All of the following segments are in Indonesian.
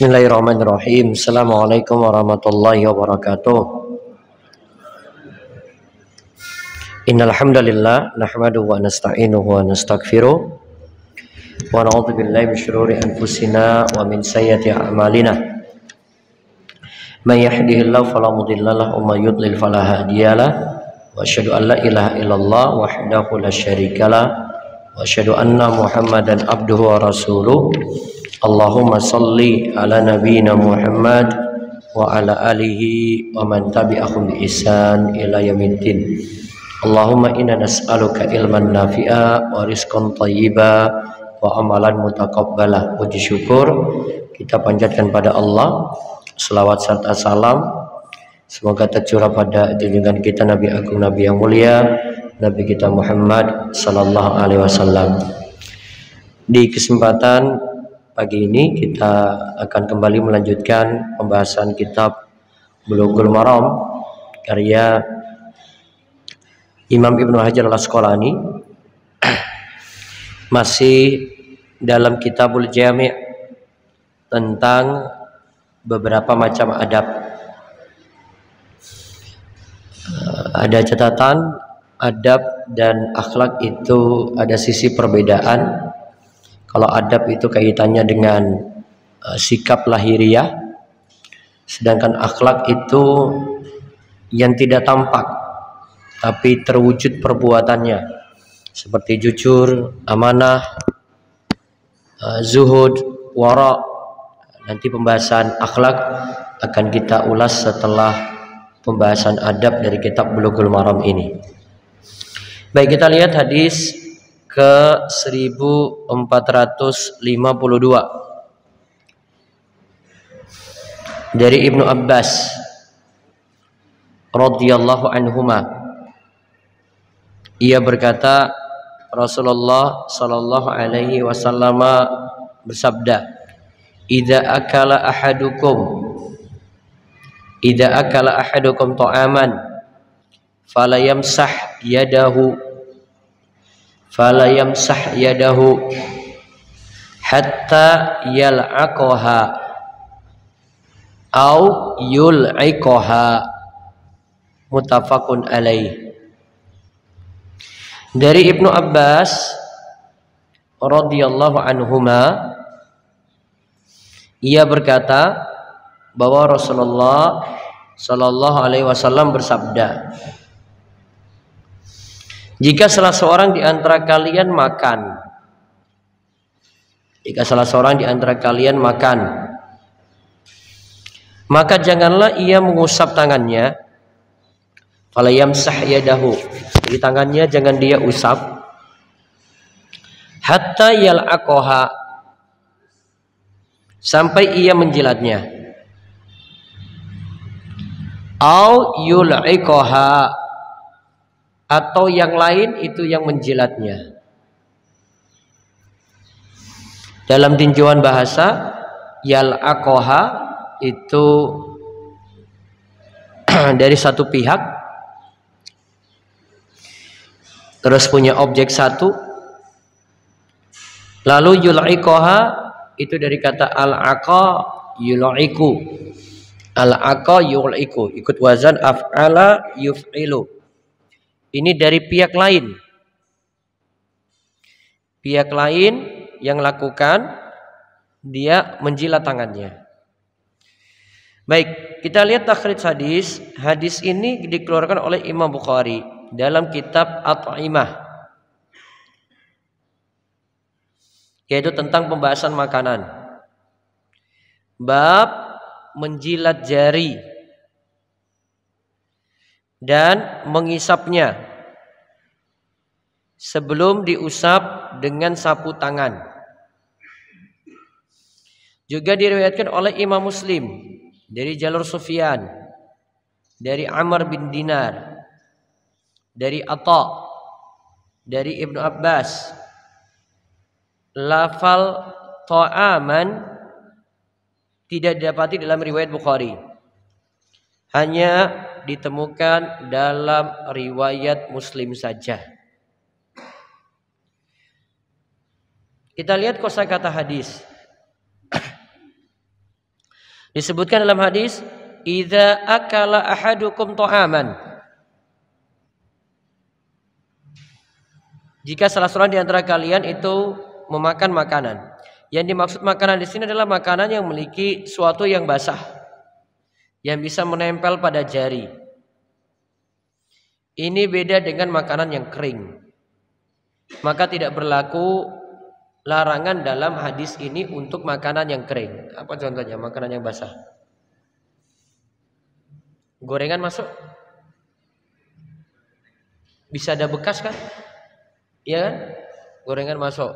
Bismillahirrahmanirrahim. Assalamualaikum warahmatullahi wabarakatuh. Innal hamdalillah nahmaduhu wa nasta'inuhu wa nastaghfiruh wa na'udzu billahi min shururi anfusina wa min sayyiati a'malina. May yahdihillahu fala mudilla lahu wa may yudlil fala hadiyalah. Wa asyhadu an la ilaha illallah wahdahu la syarikalah wa asyhadu anna Muhammadan abduhu wa rasuluh. Allahumma salli ala nabiyyina Muhammad wa ala alihi wa man tabi'ahum bi ihsan ila yaumiddin. Allahumma inna nas'aluka ilman nafi'a wa rizqan thayyiba wa amalan mutaqabbala. Puji syukur kita panjatkan pada Allah, selawat serta salam semoga tercurah pada junjungan kita Nabi agung, Nabi yang mulia, Nabi kita Muhammad sallallahu alaihi wasallam. Di kesempatan pagi ini kita akan kembali melanjutkan pembahasan kitab Bulughul Maram karya Imam Ibnu Hajar Al-Asqalani, masih dalam Kitabul Jami' tentang beberapa macam adab. Ada catatan adab dan akhlak itu ada sisi perbedaan. Kalau adab itu kaitannya dengan sikap lahiriah, sedangkan akhlak itu yang tidak tampak tapi terwujud perbuatannya, seperti jujur, amanah, zuhud, wara. Nanti pembahasan akhlak akan kita ulas setelah pembahasan adab dari kitab Bulughul Maram ini. Baik, kita lihat hadis ke 1452 dari Ibnu Abbas radhiyallahu anhuma. Ia berkata, Rasulullah sallallahu alaihi wasallam bersabda, idza akala ahadukum ta'aman fala yamsah yadahu hatta yal'aqaha au yul'iqaha, muttafaqun alaih. Dari Ibnu Abbas radhiyallahu anhuma, ia berkata bahwa Rasulullah sallallahu alaihi wasallam bersabda, jika salah seorang di antara kalian makan, maka janganlah ia mengusap tangannya, fala yamsah yadahu, jadi tangannya jangan dia usap, hatta yal'aqaha, sampai ia menjilatnya, au yul'iqaha, atau yang lain itu yang menjilatnya. Dalam tinjauan bahasa, yal'aqaha itu dari satu pihak, terus punya objek satu, lalu yul'iqaha itu dari kata al-aqa yul'iqu, al-aqa yul'iqu, ikut wazan af'ala yuf'ilu. Ini dari pihak lain yang lakukan, dia menjilat tangannya. Baik, kita lihat takhrij hadis. Hadis ini dikeluarkan oleh Imam Bukhari dalam kitab At-Ta'imah, yaitu tentang pembahasan makanan. Bab menjilat jari dan mengisapnya sebelum diusap dengan sapu tangan. Juga diriwayatkan oleh Imam Muslim dari jalur Sufyan, dari Amr bin Dinar, dari Atha, dari Ibnu Abbas. Lafal ta'aman tidak didapati dalam riwayat Bukhari, hanya ditemukan dalam riwayat Muslim saja. Kita lihat kosakata hadis. Disebutkan dalam hadis, "Idza akala ahadukum ta'aman." Jika salah seorang di antara kalian itu memakan makanan. Yang dimaksud makanan di sini adalah makanan yang memiliki suatu yang basah, yang bisa menempel pada jari. Ini beda dengan makanan yang kering. Maka tidak berlaku larangan dalam hadis ini untuk makanan yang kering. Apa contohnya makanan yang basah? Gorengan masuk? Bisa ada bekas kan? Iya kan? Gorengan masuk.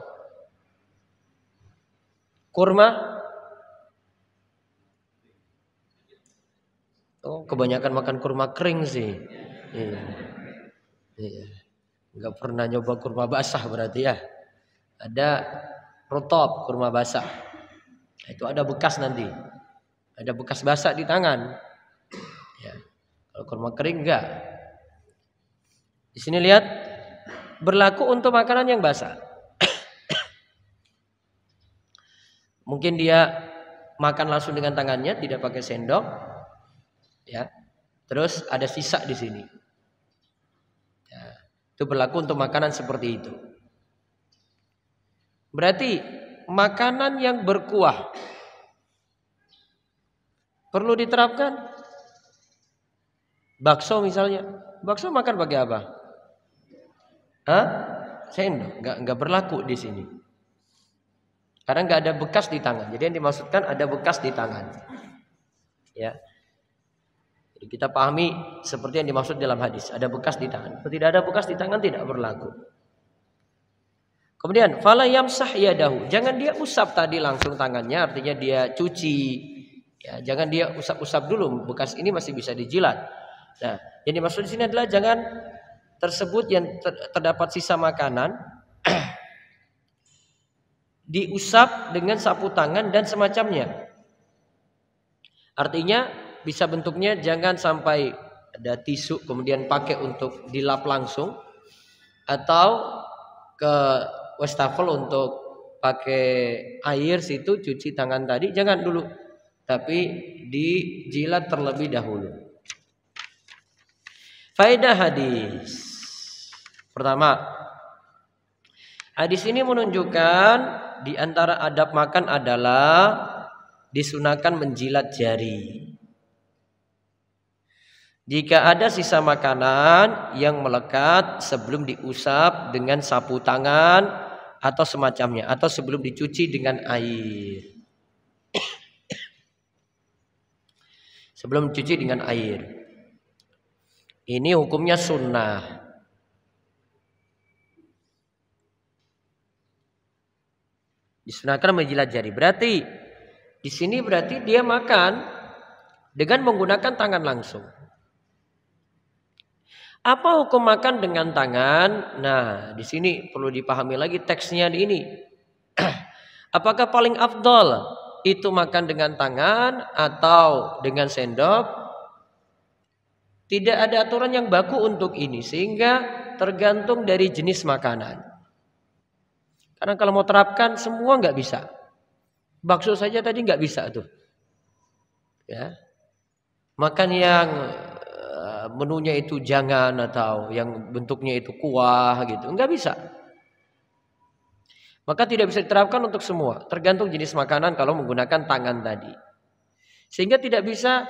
Kurma? Oh, kebanyakan makan kurma kering sih. Iya. Iya. Enggak pernah nyoba kurma basah berarti ya. Ada rutop, kurma basah. Itu ada bekas nanti. Ada bekas basah di tangan. Ya. Kalau kurma kering enggak. Di sini lihat, berlaku untuk makanan yang basah. Mungkin dia makan langsung dengan tangannya, tidak pakai sendok, ya. Terus ada sisa di sini. Ya. Itu berlaku untuk makanan seperti itu. Berarti makanan yang berkuah perlu diterapkan. Bakso misalnya, bakso makan pakai apa? Hah? Sendok, nggak berlaku di sini. Karena nggak ada bekas di tangan. Jadi yang dimaksudkan ada bekas di tangan. Ya. Jadi kita pahami seperti yang dimaksud dalam hadis. Ada bekas di tangan. Kalau tidak ada bekas di tangan tidak berlaku. Kemudian fala yamsah yadahu. Jangan dia usap tadi langsung tangannya, artinya dia cuci. Ya, jangan dia usap-usap dulu. Bekas ini masih bisa dijilat. Nah, yang dimaksud di sini adalah jangan tersebut yang terdapat sisa makanan diusap dengan sapu tangan dan semacamnya. Artinya bisa bentuknya jangan sampai ada tisu kemudian pakai untuk dilap langsung, atau ke wastafel untuk pakai air situ cuci tangan tadi, jangan dulu, tapi dijilat terlebih dahulu. Faedah hadis pertama, hadis ini menunjukkan di antara adab makan adalah disunahkan menjilat jari. Jika ada sisa makanan yang melekat sebelum diusap dengan sapu tangan atau semacamnya, atau sebelum dicuci dengan air. Sebelum dicuci dengan air. Ini hukumnya sunnah. Disunahkan menjilat jari. Berarti di sini berarti dia makan dengan menggunakan tangan langsung. Apa hukum makan dengan tangan? Nah, di sini perlu dipahami lagi teksnya di ini. Apakah paling afdol itu makan dengan tangan atau dengan sendok? Tidak ada aturan yang baku untuk ini, sehingga tergantung dari jenis makanan. Karena kalau mau terapkan semua nggak bisa. Bakso saja tadi nggak bisa tuh. Ya. Makan yang menunya itu jangan, atau yang bentuknya itu kuah gitu, nggak bisa. Maka tidak bisa diterapkan untuk semua. Tergantung jenis makanan kalau menggunakan tangan tadi. Sehingga tidak bisa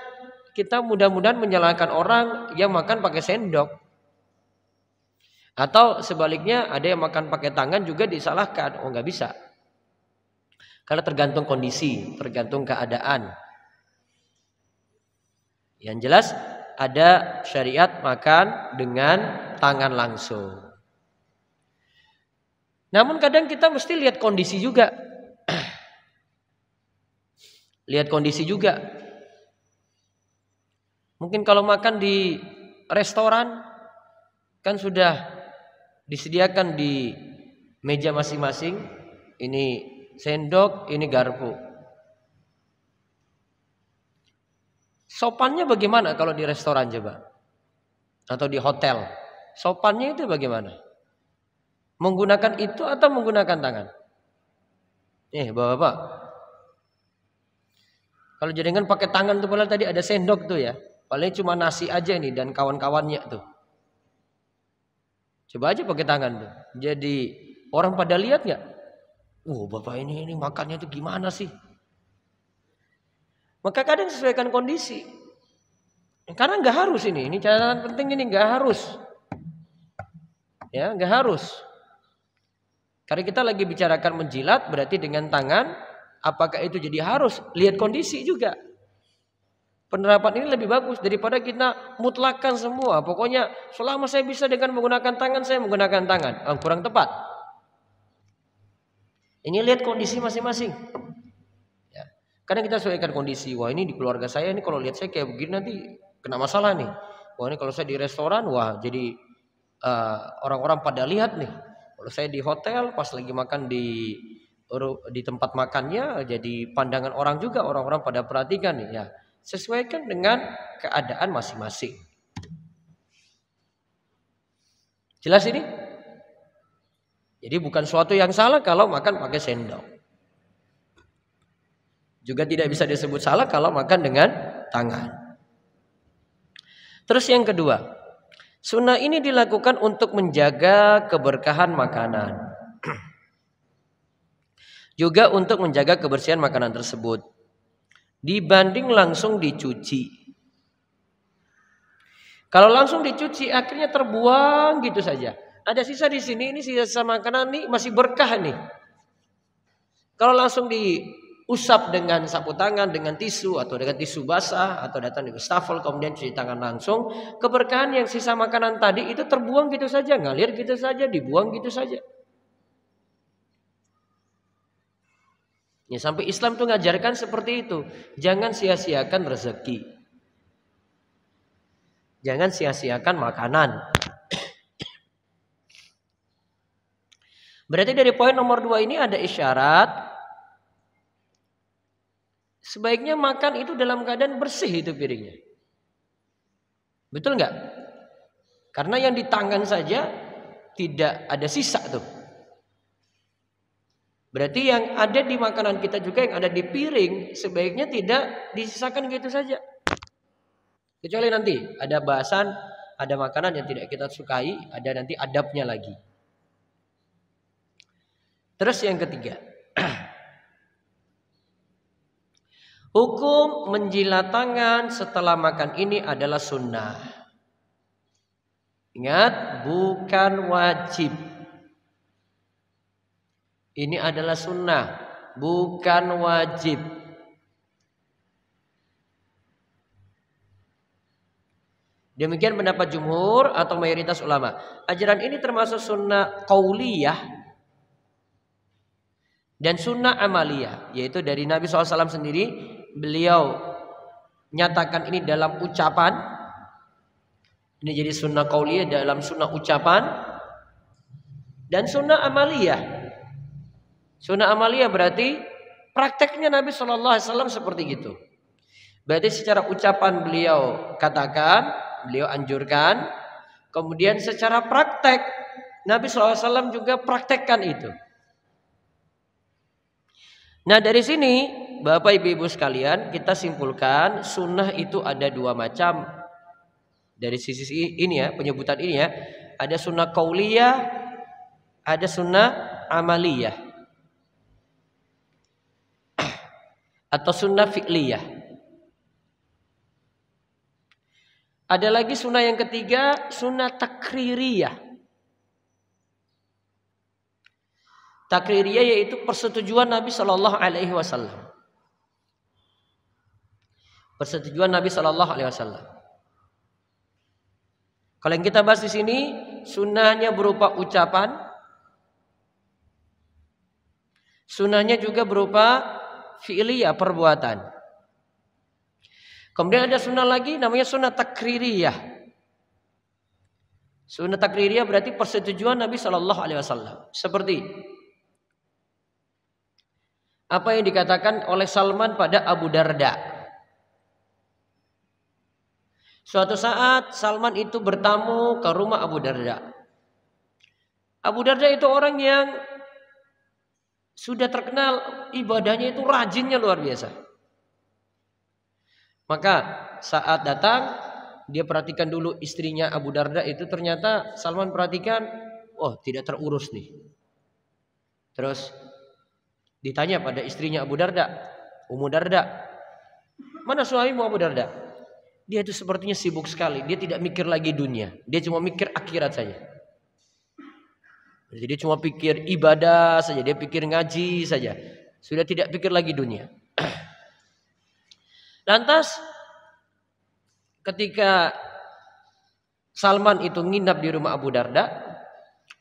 kita mudah-mudahan menyalahkan orang yang makan pakai sendok. Atau sebaliknya ada yang makan pakai tangan juga disalahkan. Oh, nggak bisa. Karena tergantung kondisi, tergantung keadaan. Yang jelas ada syariat makan dengan tangan langsung. Namun kadang kita mesti lihat kondisi juga. Lihat kondisi juga. Mungkin kalau makan di restoran kan sudah disediakan di meja masing-masing, ini sendok, ini garpu. Sopannya bagaimana kalau di restoran coba? Atau di hotel? Sopannya itu bagaimana? Menggunakan itu atau menggunakan tangan? Bapak-bapak. Kalau jenengan pakai tangan tuh, padahal tadi ada sendok tuh ya. Paling cuma nasi aja nih dan kawan-kawannya tuh. Coba aja pakai tangan tuh. Jadi orang pada lihat nggak? Bapak ini makannya tuh gimana sih? Maka kadang sesuaikan kondisi. Karena nggak harus ini catatan penting ini nggak harus. Ya, nggak harus. Karena kita lagi bicarakan menjilat, berarti dengan tangan, apakah itu jadi harus? Lihat kondisi juga. Penerapan ini lebih bagus daripada kita mutlakan semua. Pokoknya selama saya bisa dengan menggunakan tangan, saya menggunakan tangan. Kurang tepat. Ini lihat kondisi masing-masing. Ya. Kadang kita sesuaikan kondisi. Wah, ini di keluarga saya ini kalau lihat saya kayak begini nanti kena masalah nih. Wah, ini kalau saya di restoran, wah jadi orang-orang pada lihat nih. Kalau saya di hotel pas lagi makan di tempat makannya, jadi pandangan orang juga, orang-orang pada perhatikan nih ya. Sesuaikan dengan keadaan masing-masing. Jelas ini? Jadi bukan suatu yang salah kalau makan pakai sendok. Juga tidak bisa disebut salah kalau makan dengan tangan. Terus yang kedua, sunnah ini dilakukan untuk menjaga keberkahan makanan. Juga untuk menjaga kebersihan makanan tersebut. Dibanding langsung dicuci. Kalau langsung dicuci akhirnya terbuang gitu saja. Ada sisa di sini, ini sisa makanan nih masih berkah nih. Kalau langsung diusap dengan sapu tangan, dengan tisu atau dengan tisu basah atau datang di wastafel kemudian cuci tangan langsung, keberkahan yang sisa makanan tadi itu terbuang gitu saja, ngalir gitu saja, dibuang gitu saja. Ya, sampai Islam tuh ngajarkan seperti itu. Jangan sia-siakan rezeki. Jangan sia-siakan makanan. Berarti dari poin nomor 2 ini ada isyarat. Sebaiknya makan itu dalam keadaan bersih itu piringnya. Betul nggak? Karena yang di tangan saja tidak ada sisa tuh. Berarti yang ada di makanan kita juga yang ada di piring sebaiknya tidak disisakan gitu saja. Kecuali nanti ada bahasan, ada makanan yang tidak kita sukai, ada nanti adabnya lagi. Terus yang ketiga, hukum menjilat tangan setelah makan ini adalah sunnah. Ingat, bukan wajib. Ini adalah sunnah, bukan wajib. Demikian pendapat jumhur atau mayoritas ulama. Ajaran ini termasuk sunnah qauliyah dan sunnah amaliyah. Yaitu dari Nabi SAW sendiri, beliau nyatakan ini dalam ucapan. Ini jadi sunnah qauliyah dalam sunnah ucapan. Dan sunnah amaliyah. Sunnah amaliyah berarti prakteknya Nabi SAW seperti itu. Berarti secara ucapan beliau katakan, beliau anjurkan. Kemudian secara praktek Nabi SAW juga praktekkan itu. Nah dari sini Bapak Ibu sekalian kita simpulkan sunnah itu ada dua macam. Dari sisi ini ya, penyebutan ini ya. Ada sunnah qauliyah, ada sunnah amaliyah. Atau sunnah fi'liyah. Ada lagi sunnah yang ketiga, sunnah takririyah. Takririyah yaitu persetujuan Nabi Shallallahu Alaihi Wasallam. Persetujuan Nabi Shallallahu Alaihi Wasallam. Kalau yang kita bahas di sini, sunnahnya berupa ucapan, sunnahnya juga berupa fi'liyah, perbuatan. Kemudian ada sunnah lagi namanya sunnah takririyah. Sunnah takririyah berarti persetujuan Nabi Shallallahu Alaihi Wasallam. Seperti apa yang dikatakan oleh Salman pada Abu Darda. Suatu saat Salman itu bertamu ke rumah Abu Darda. Abu Darda itu orang yang sudah terkenal ibadahnya itu rajinnya luar biasa. Maka saat datang, dia perhatikan dulu istrinya Abu Darda itu, ternyata Salman perhatikan, oh tidak terurus nih. Terus ditanya pada istrinya Abu Darda, Ummu Darda, mana suamimu Abu Darda? Dia itu sepertinya sibuk sekali, dia tidak mikir lagi dunia, dia cuma mikir akhirat saja. Jadi dia cuma pikir ibadah saja, dia pikir ngaji saja, sudah tidak pikir lagi dunia. Lantas ketika Salman itu nginap di rumah Abu Darda,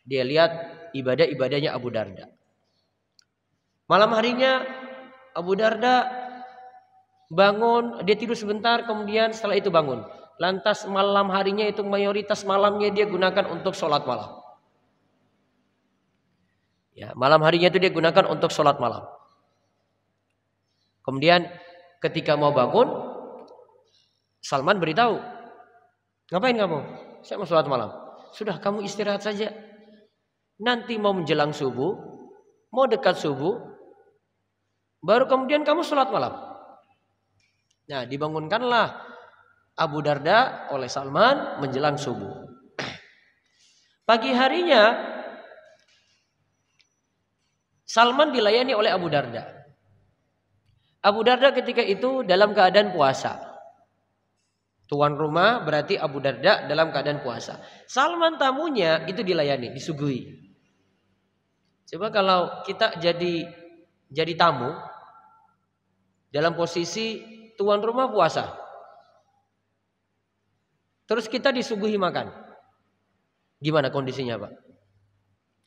dia lihat ibadah-ibadahnya Abu Darda. Malam harinya Abu Darda bangun, dia tidur sebentar, kemudian setelah itu bangun. Lantas malam harinya itu mayoritas malamnya dia gunakan untuk sholat malam. Ya, malam harinya itu dia gunakan untuk sholat malam. Kemudian ketika mau bangun, Salman beritahu, ngapain kamu? Saya mau sholat malam. Sudah, kamu istirahat saja. Nanti mau menjelang subuh, mau dekat subuh, baru kemudian kamu sholat malam. Nah, dibangunkanlah Abu Darda oleh Salman menjelang subuh. Pagi harinya Salman dilayani oleh Abu Darda. Abu Darda ketika itu dalam keadaan puasa. Tuan rumah berarti Abu Darda dalam keadaan puasa. Salman tamunya itu dilayani, disuguhi. Coba kalau kita jadi tamu dalam posisi tuan rumah puasa, terus kita disuguhi makan, gimana kondisinya Pak?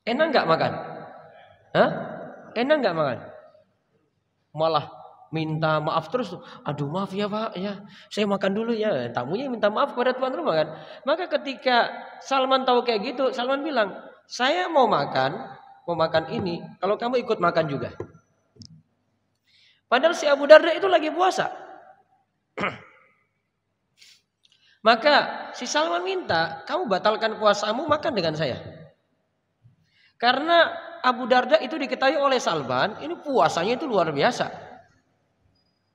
Enak nggak makan? Hah? Enak nggak makan? Malah minta maaf terus. Aduh maaf ya Pak, ya saya makan dulu ya. Tamunya minta maaf kepada tuan rumah kan. Maka ketika Salman tahu kayak gitu, Salman bilang, saya mau makan ini, kalau kamu ikut makan juga. Padahal si Abu Darda itu lagi puasa. Maka si Salman minta, kamu batalkan puasamu, makan dengan saya. Karena Abu Darda itu diketahui oleh Salman, ini puasanya itu luar biasa.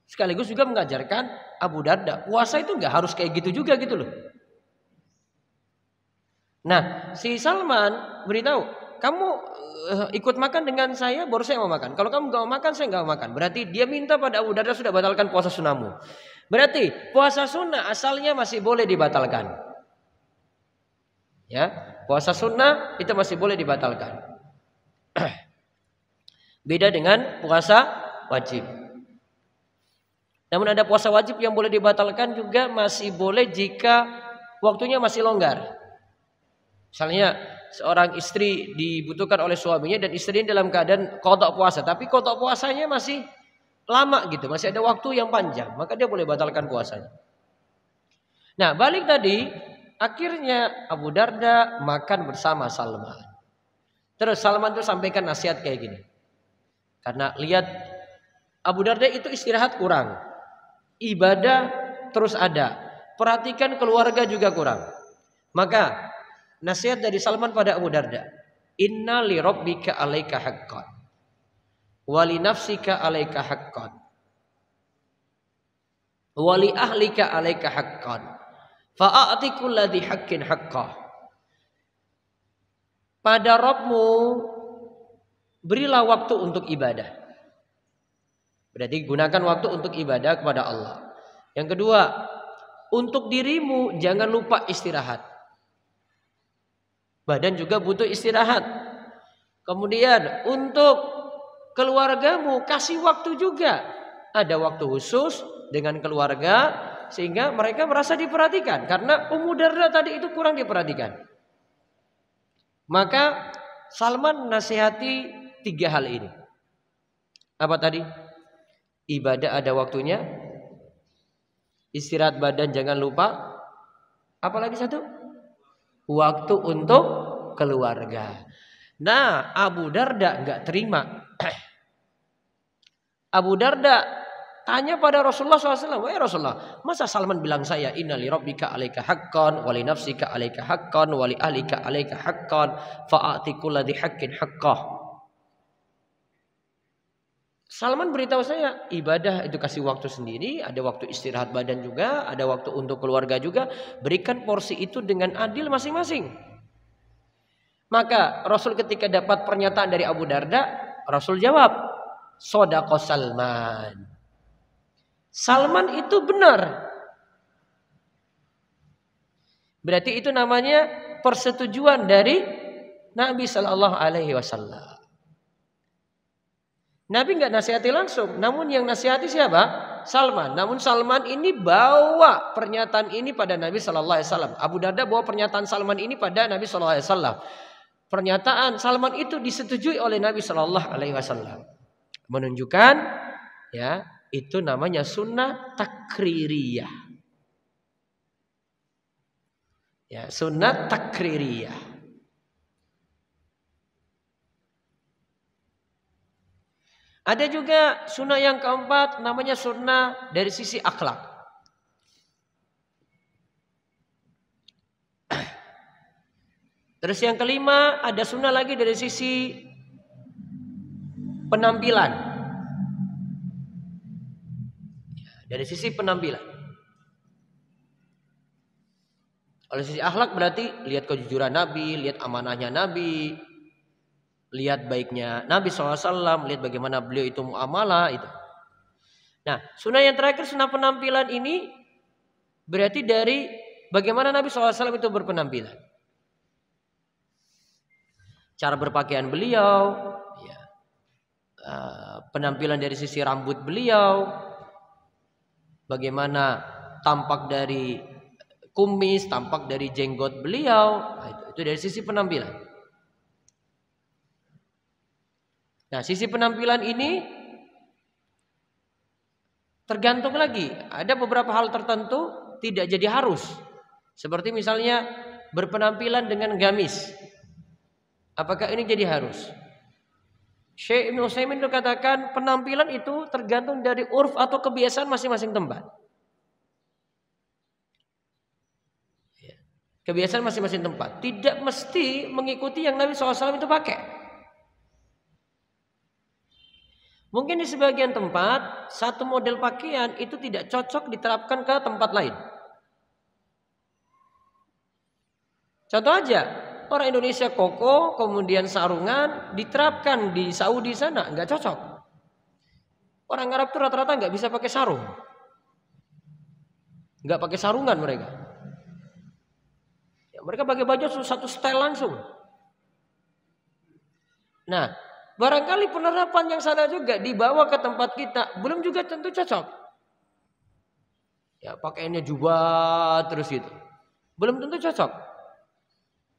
Sekaligus juga mengajarkan Abu Darda, puasa itu nggak harus kayak gitu juga gitu loh. Nah, si Salman beritahu, kamu ikut makan dengan saya, baru saya mau makan. Kalau kamu nggak mau makan, saya nggak mau makan. Berarti dia minta pada Abu Darda, sudah batalkan puasa sunnahmu. Berarti puasa sunnah asalnya masih boleh dibatalkan. Ya, puasa sunnah itu masih boleh dibatalkan. Beda dengan puasa wajib. Namun ada puasa wajib yang boleh dibatalkan juga masih boleh jika waktunya masih longgar. Misalnya seorang istri dibutuhkan oleh suaminya dan istrinya dalam keadaan qada puasa, tapi qada puasanya masih lama gitu, masih ada waktu yang panjang, maka dia boleh batalkan puasanya. Nah, balik tadi, akhirnya Abu Darda makan bersama Salman. Terus Salman tuh sampaikan nasihat kayak gini. Karena lihat Abu Darda itu istirahat kurang, ibadah terus ada, perhatikan keluarga juga kurang. Maka nasihat dari Salman pada Abu Darda, inna li rabbika alaika haqqan wa li nafsika alaika haqqan wa li ahlika alaika haqqan fa'ati kulladzi haqqin haqqah. Pada Rabbmu berilah waktu untuk ibadah. Berarti gunakan waktu untuk ibadah kepada Allah. Yang kedua, untuk dirimu jangan lupa istirahat. Badan juga butuh istirahat. Kemudian untuk keluargamu kasih waktu juga. Ada waktu khusus dengan keluarga sehingga mereka merasa diperhatikan. Karena Ummu Darda tadi itu kurang diperhatikan. Maka Salman nasihati 3 hal ini. Apa tadi? Ibadah ada waktunya. Istirahat badan jangan lupa. Apalagi satu? Waktu untuk keluarga. Nah, Abu Darda enggak terima. Abu Darda tanya pada Rasulullah SAW, wahai Rasulullah, masa Salman bilang saya inna li rabbika alaika haqqan wa li nafsika alaika haqqan wa li ahlika alaika haqqan fa'ati kulladzi haqqin haqqah. Salman beritahu saya, ibadah itu kasih waktu sendiri, ada waktu istirahat badan juga, ada waktu untuk keluarga juga. Berikan porsi itu dengan adil masing-masing. Maka Rasul ketika dapat pernyataan dari Abu Darda, Rasul jawab, Shadaqah Salman. Salman itu benar. Berarti itu namanya persetujuan dari Nabi Sallallahu Alaihi Wasallam. Nabi nggak nasihati langsung, namun yang nasihati siapa? Salman. Namun Salman ini bawa pernyataan ini pada Nabi Sallallahu Alaihi Wasallam. Abu Darda bawa pernyataan Salman ini pada Nabi Sallallahu Alaihi Wasallam. Pernyataan Salman itu disetujui oleh Nabi Sallallahu Alaihi Wasallam. Menunjukkan, ya, itu namanya sunnah takririyah. Ya, sunnah takririyah. Ada juga sunnah yang keempat, namanya sunnah dari sisi akhlak. Terus yang kelima, ada sunnah lagi dari sisi penampilan. Dari sisi penampilan. Kalau sisi akhlak berarti lihat kejujuran Nabi, lihat amanahnya Nabi, lihat baiknya Nabi SAW, lihat bagaimana beliau itu muamalah itu. Nah, sunnah yang terakhir, sunnah penampilan ini berarti dari bagaimana Nabi SAW itu berpenampilan. Cara berpakaian beliau, ya, penampilan dari sisi rambut beliau, bagaimana tampak dari kumis, tampak dari jenggot beliau, nah, itu dari sisi penampilan. Nah, sisi penampilan ini tergantung lagi. Ada beberapa hal tertentu tidak jadi harus. Seperti misalnya berpenampilan dengan gamis. Apakah ini jadi harus? Syekh Ibnu Utsaimin itu katakan penampilan itu tergantung dari urf atau kebiasaan masing-masing tempat. Kebiasaan masing-masing tempat. Tidak mesti mengikuti yang Nabi SAW itu pakai. Mungkin di sebagian tempat satu model pakaian itu tidak cocok diterapkan ke tempat lain. Contoh aja, orang Indonesia koko kemudian sarungan diterapkan di Saudi sana nggak cocok. Orang Arab tuh rata-rata nggak bisa pakai sarung, nggak pakai sarungan mereka. Ya, mereka pakai baju satu style langsung. Nah, barangkali penerapan yang sana juga dibawa ke tempat kita belum juga tentu cocok. Ya, pakaiannya jubah terus gitu. Belum tentu cocok.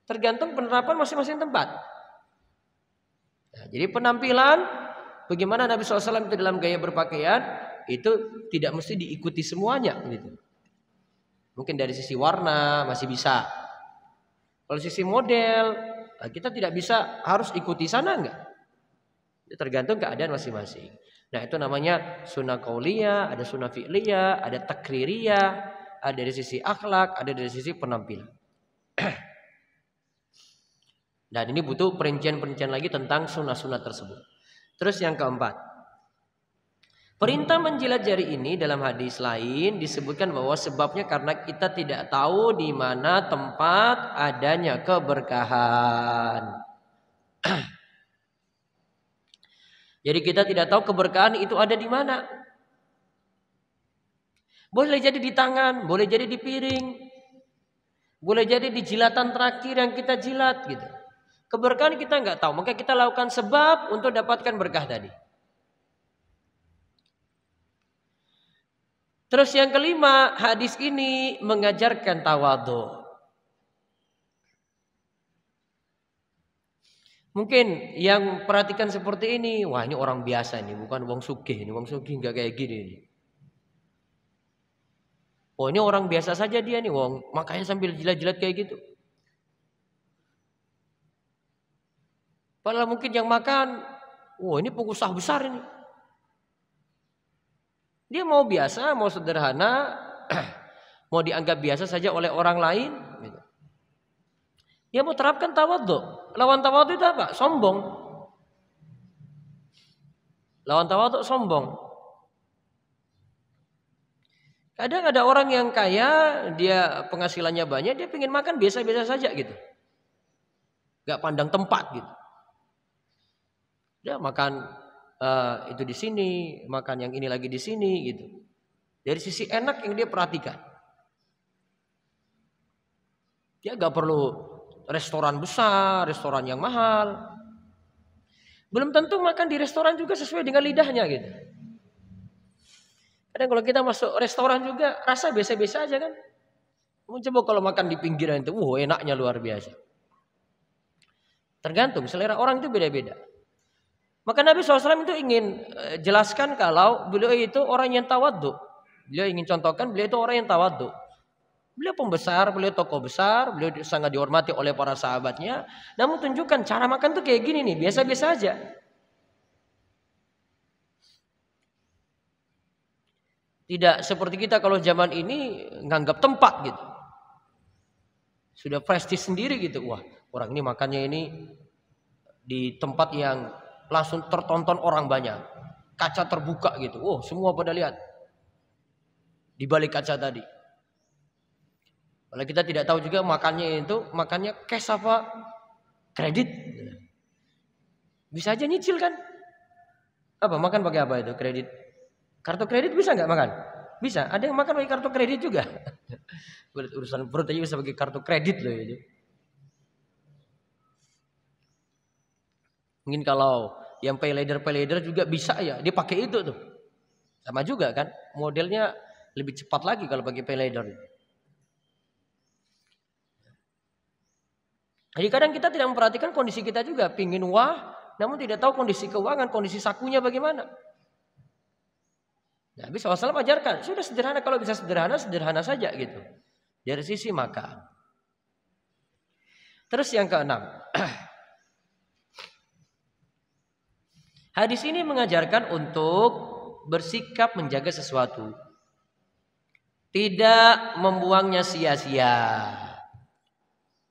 Tergantung penerapan masing-masing tempat. Nah, jadi penampilan bagaimana Nabi SAW itu dalam gaya berpakaian itu tidak mesti diikuti semuanya gitu. Mungkin dari sisi warna masih bisa. Kalau sisi model kita tidak bisa harus ikuti sana enggak. Tergantung keadaan masing-masing. Nah, itu namanya sunnah qauliyah, ada sunnah fi'liyah, ada takririyah, ada dari sisi akhlak, ada dari sisi penampilan. Dan ini butuh perincian-perincian lagi tentang sunnah-sunnah tersebut. Terus yang keempat, perintah menjilat jari ini dalam hadis lain disebutkan bahwa sebabnya karena kita tidak tahu di mana tempat adanya keberkahan. Jadi kita tidak tahu keberkahan itu ada di mana. Boleh jadi di tangan, boleh jadi di piring, boleh jadi di jilatan terakhir yang kita jilat gitu. Keberkahan kita nggak tahu, maka kita lakukan sebab untuk dapatkan berkah tadi. Terus yang kelima, hadis ini mengajarkan tawadhu. Mungkin yang perhatikan seperti ini, wah ini orang biasa nih, bukan wong sugih. Ini wong sugih nggak kayak gini nih. Oh ini orang biasa saja dia nih, wong makanya sambil jilat-jilat kayak gitu. Padahal mungkin yang makan, wah ini pengusaha besar ini. Dia mau biasa, mau sederhana, mau dianggap biasa saja oleh orang lain. Gitu. Dia mau terapkan tawadhu. Lawan tawadhu itu apa? Sombong. Lawan tawadhu sombong. Kadang ada orang yang kaya, dia penghasilannya banyak, dia pengen makan biasa-biasa saja gitu. Gak pandang tempat gitu. Dia makan itu di sini, makan yang ini lagi di sini gitu. Dari sisi enak yang dia perhatikan. Dia gak perlu restoran besar, restoran yang mahal. Belum tentu makan di restoran juga sesuai dengan lidahnya gitu. Kadang kalau kita masuk restoran juga rasa biasa-biasa aja kan. Kamu coba kalau makan di pinggiran itu, enaknya luar biasa. Tergantung selera orang itu beda-beda. Maka Nabi SAW itu ingin jelaskan kalau beliau itu orang yang tawadhu. Beliau ingin contohkan beliau itu orang yang tawadhu. Beliau pembesar, beliau tokoh besar, beliau sangat dihormati oleh para sahabatnya. Namun tunjukkan cara makan tuh kayak gini nih, biasa-biasa aja. Tidak seperti kita kalau zaman ini nganggap tempat gitu. Sudah prestis sendiri gitu. Wah, orang ini makannya ini di tempat yang langsung tertonton orang banyak. Kaca terbuka gitu. Semua pada lihat. Di balik kaca tadi. Kalau kita tidak tahu juga makannya cash apa kredit. Bisa aja nyicil kan? Apa makan pakai apa itu kredit? Kartu kredit bisa nggak makan? Bisa. Ada yang makan pakai kartu kredit juga. Urusan perut aja bisa pakai kartu kredit loh itu. Mungkin kalau yang pay later juga bisa ya. Dia pakai itu tuh. Sama juga kan. Modelnya lebih cepat lagi kalau pakai pay later. Jadi kadang kita tidak memperhatikan kondisi kita juga. Pingin namun tidak tahu kondisi keuangan, kondisi sakunya bagaimana. Nabi SAW ajarkan, sudah sederhana, kalau bisa sederhana saja gitu. Dari sisi makan. Terus yang keenam. Hadis ini mengajarkan untuk bersikap menjaga sesuatu. Tidak membuangnya sia-sia.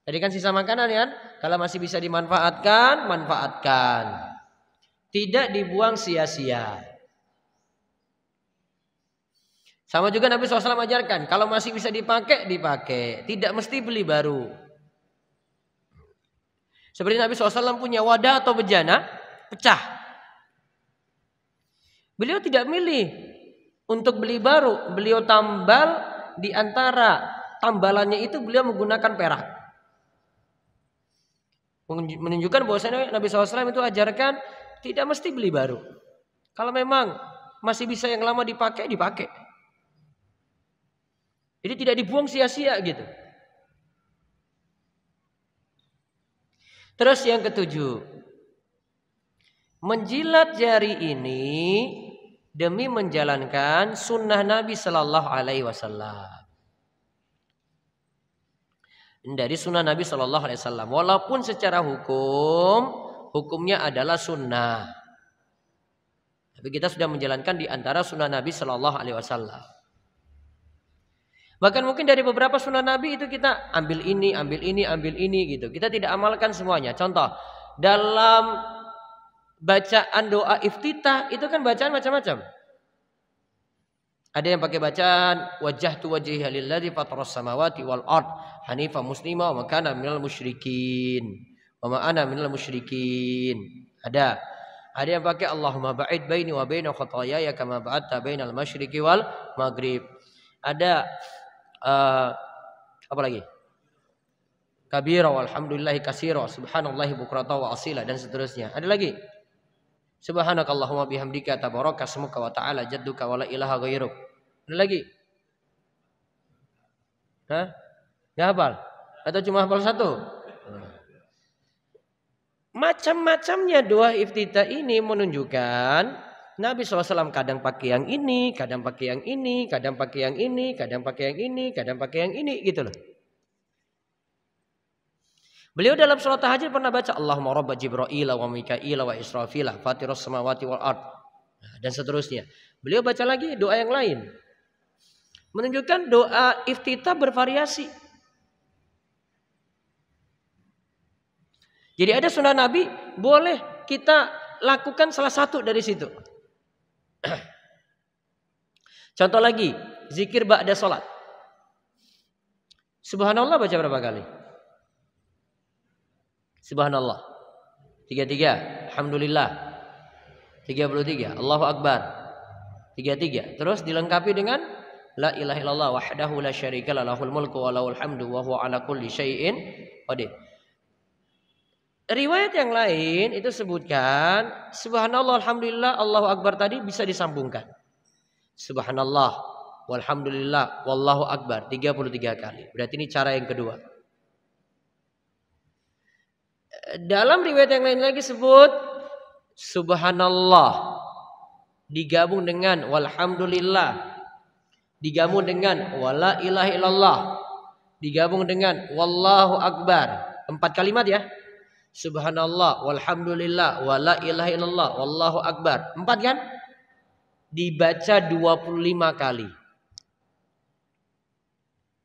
Tadi kan sisa makanan ya, kalau masih bisa dimanfaatkan, manfaatkan. Tidak dibuang sia-sia. Sama juga Nabi SAW ajarkan, kalau masih bisa dipakai. Tidak mesti beli baru. Seperti Nabi SAW punya wadah atau bejana, pecah. Beliau tidak milih untuk beli baru. Beliau tambal di antara tambalannya itu beliau menggunakan perak. Menunjukkan bahwasanya Nabi SAW itu ajarkan tidak mesti beli baru. Kalau memang masih bisa yang lama dipakai. Jadi tidak dibuang sia-sia gitu. Terus yang ketujuh. Menjilat jari ini demi menjalankan sunnah Nabi Sallallahu Alaihi Wasallam. Dari sunnah Nabi Sallallahu Alaihi Wasallam. Walaupun secara hukumnya adalah sunnah. Tapi kita sudah menjalankan di antara sunnah Nabi Sallallahu Alaihi Wasallam. Bahkan mungkin dari beberapa sunnah Nabi itu kita ambil ini gitu. Kita tidak amalkan semuanya. Contoh, dalam bacaan doa iftitah itu kan bacaan macam-macam. Ada yang pakai bacaan wajjahtu wajhiya lilladzi fataras samawati wal ard hanifa muslima wa ma kana minal musyrikin. Wa ma ana minal musyrikin. Ada yang pakai Allahumma ba'id baini wa baina khataayaya kama ba'adta bainal masyriqi wal maghrib. Ada apa lagi? Kabira walhamdulillahi katsira subhanallahi bukrata wa asila dan seterusnya. Ada lagi? Subhanakallahumma bihamdika tabaraka smuka wa ta'ala jadduka wa la ilaha ghairuk. Ada lagi? Enggak hafal? Atau cuma hafal satu? Macam-macamnya doa iftitah ini menunjukkan Nabi SAW kadang pakai yang ini, kadang pakai yang ini, kadang pakai yang ini, kadang pakai yang ini, kadang pakai yang ini gitu loh. Beliau dalam sholat tahajud pernah baca Allahumma rabba Jibril wa Mikail wa Israfil fatiras samawati wal ard dan seterusnya. Beliau baca lagi doa yang lain. Menunjukkan doa iftitah bervariasi. Jadi ada sunnah Nabi boleh kita lakukan salah satu dari situ. Contoh lagi, zikir ba'da sholat. Subhanallah baca berapa kali? Subhanallah 33, Alhamdulillah 33, Allahu Akbar 33. Terus dilengkapi dengan La ilaha illallah wahdahu la syarika lahul mulku wa lahul hamdu wa huwa ala kulli syai'in qadir. Riwayat yang lain itu sebutkan Subhanallah alhamdulillah Allahu Akbar tadi bisa disambungkan. Subhanallah walhamdulillah wallahu akbar 33 kali. Berarti ini cara yang kedua. Dalam riwayat yang lain lagi sebut Subhanallah digabung dengan walhamdulillah, digabung dengan wala ilaha illallah, digabung dengan wallahu akbar. 4 kalimat ya. Subhanallah walhamdulillah wala ilaha illallah wallahu akbar. 4 kan? Dibaca 25 kali.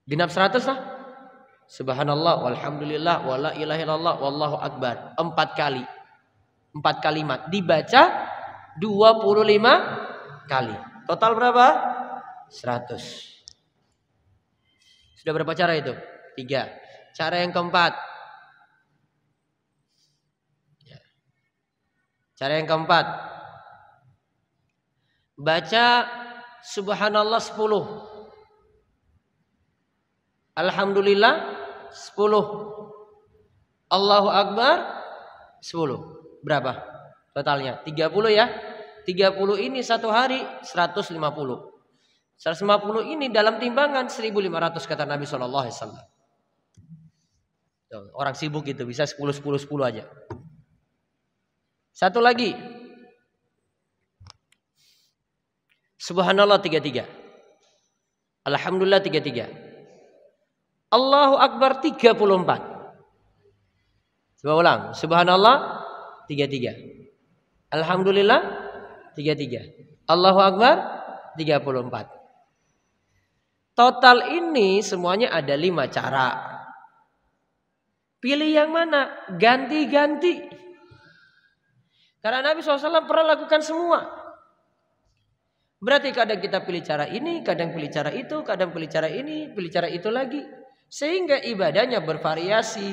Genap 100 lah. Subhanallah walhamdulillah wala ilaha illallah wallahu akbar. 4 kali. 4 kalimat dibaca 25 kali. Total berapa? 100. Sudah berapa cara itu? 3. Cara yang keempat. Cara yang keempat. Baca subhanallah 10. Alhamdulillah 10. Allahu akbar 10. Berapa totalnya? 30 ya. 30 ini satu hari 150. 150 ini dalam timbangan 1500 kata Nabi SAW. Orang sibuk gitu bisa 10 aja. Satu lagi. Subhanallah 33. Alhamdulillah 33. Allahu akbar 34. Coba ulang. Subhanallah 33. Alhamdulillah 33. Allahu akbar 34. Total ini semuanya ada 5 cara. Pilih yang mana? Ganti-ganti. Karena Nabi SAW pernah lakukan semua. Berarti kadang kita pilih cara ini, kadang pilih cara itu, kadang pilih cara ini, pilih cara itu lagi. Sehingga ibadahnya bervariasi.